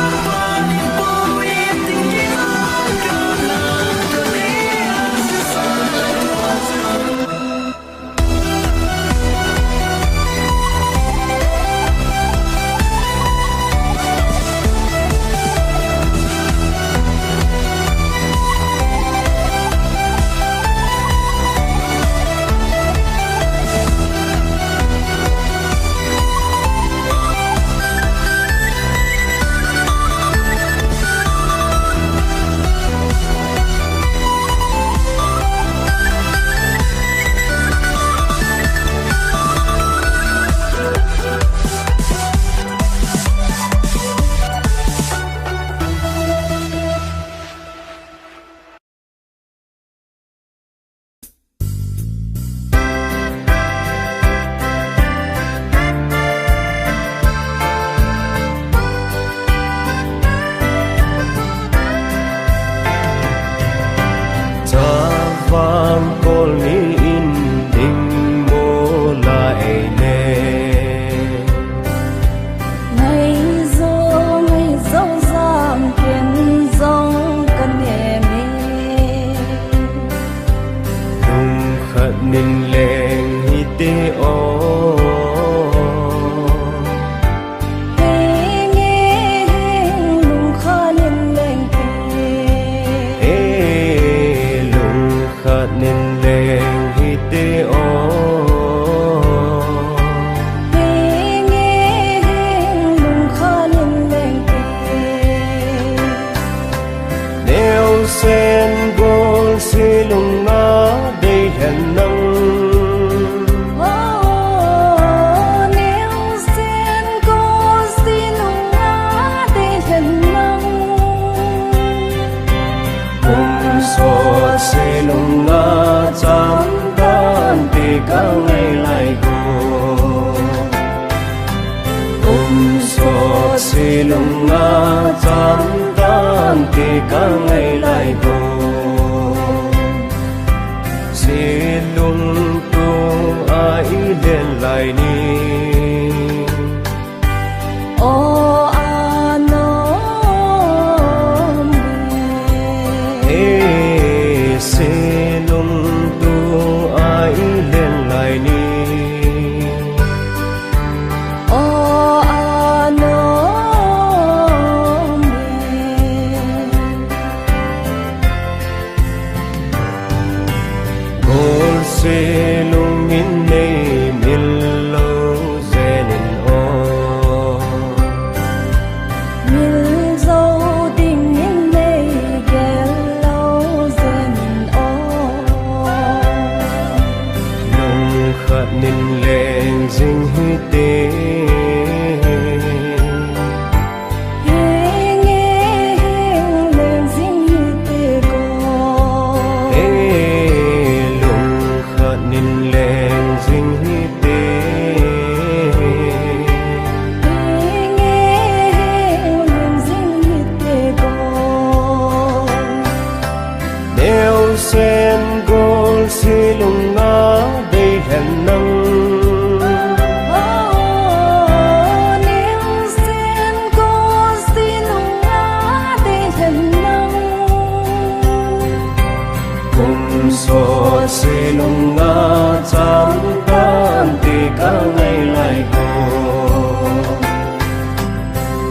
lung nga chan tan te ka ngai lai go si lung tu ai den lai ni o anom e si lung tu ai den lai ni lung in nei mil lo zenin o mil zo ding in nei gel lo zenin o lung khat nin leng jing hi te sen gol silung nga dei hen nang nêu sen gol silung nga dei hen nang kum so silung nga chan tan ti ka ngai lai go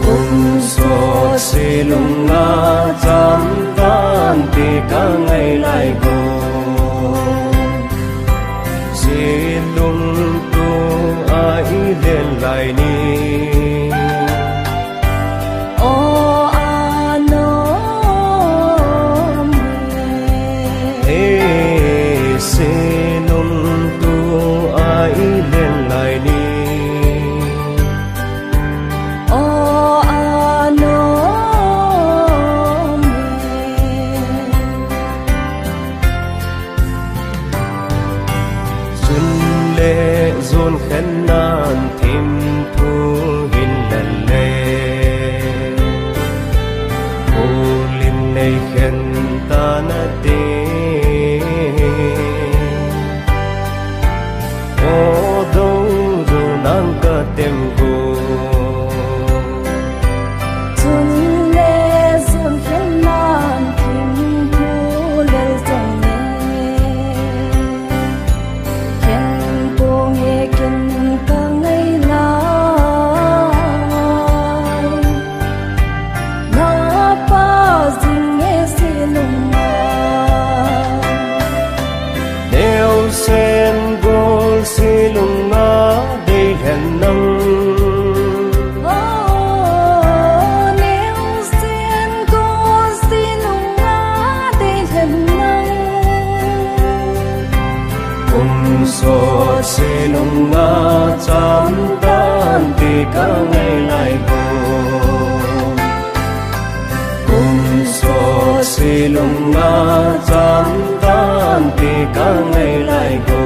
kum so silung nga chan tan ti ka ngai lai go si lung tu ai den lai ni o anom e si lung tu ai den lai ni o anom zon khen nan thim thu hin lần lê ô lim này khen ta na te ô đâu đâu nang ka tem go chun le zon khen nan thim thu le zong ne khen po nge khen ka ngai lai na pa jing nge si lung ma nêu sen gol silung nga dei hen nang nêu sen gol silung nga dei hen nang kum so silung nga chan tan ti ka ngai lai go kum so silung nga chan tan ti ka ngai lai go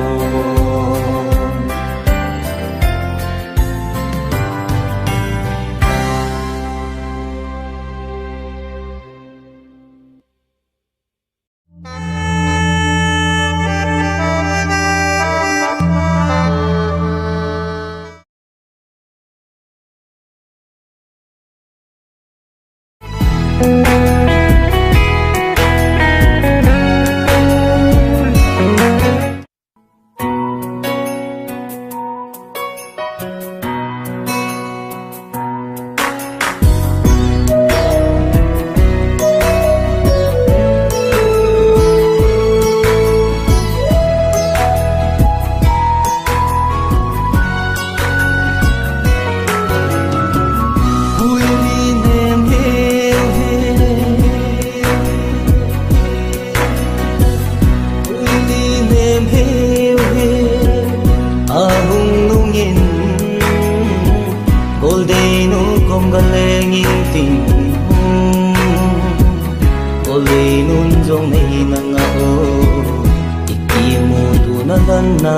na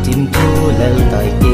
tim tu lal tai ke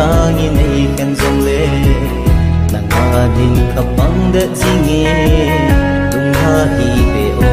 tangi nei kan zong le nanga din kapang de zinge tung ha hi be o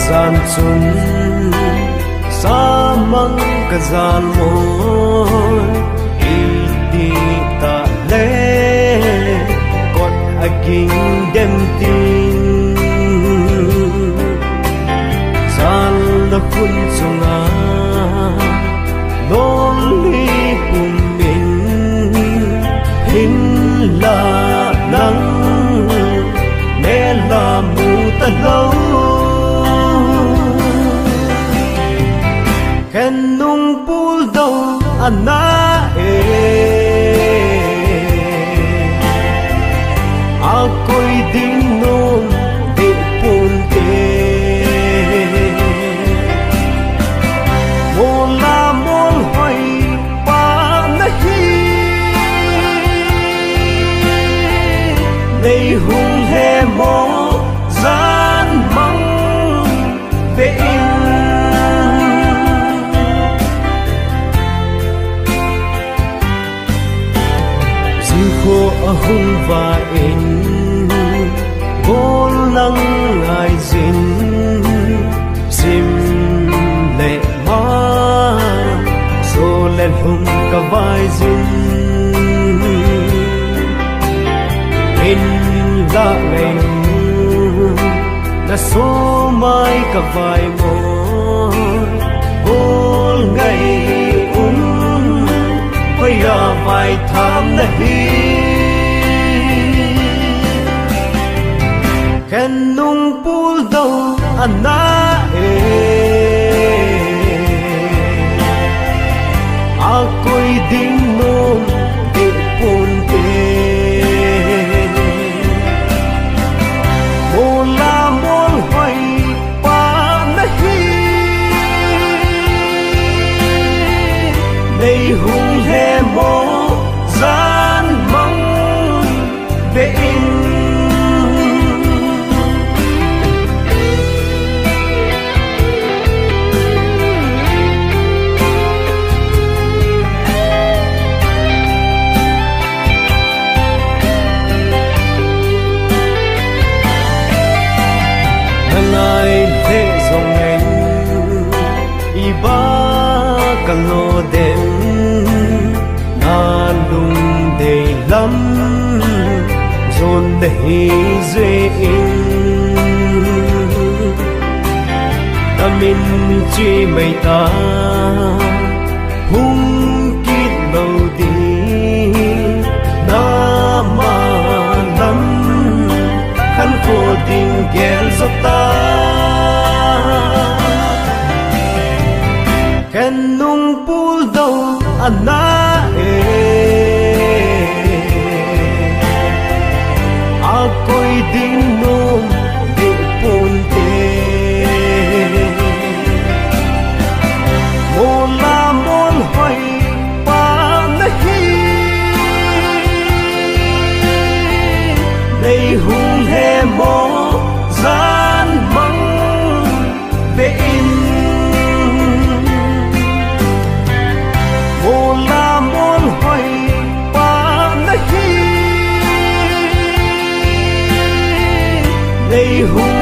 gian chun sa mang ka gian môi đi ta le kot aging dem tin san la kun chunga lon li kun min hin la nang ne la mu ta lâu ken nung pul đâu anna a koi ding non de ponte mola mol hoi pa nahi nei hung he mo gian mang be a hung va in gol nang ai zin sim le ma so len hung ka vai zin in la leng na so mai ka vai mo gol ngai bây giờ phải tham nahi ken nung pul đâu anna a koi ding non de ponte mola mol hoi pa nahi nei hung he mo gian mong be in ngai thế dòng anh iba kalo dem na lung de lam zon de ze in tamin chi mai ta hung kit lo di na ma lam khan ko ding gel zota na ako'y dinong di punti mula mon ho'y panahi đầy hung he mo gian mong bein mula mon ho'y panahi đầy hung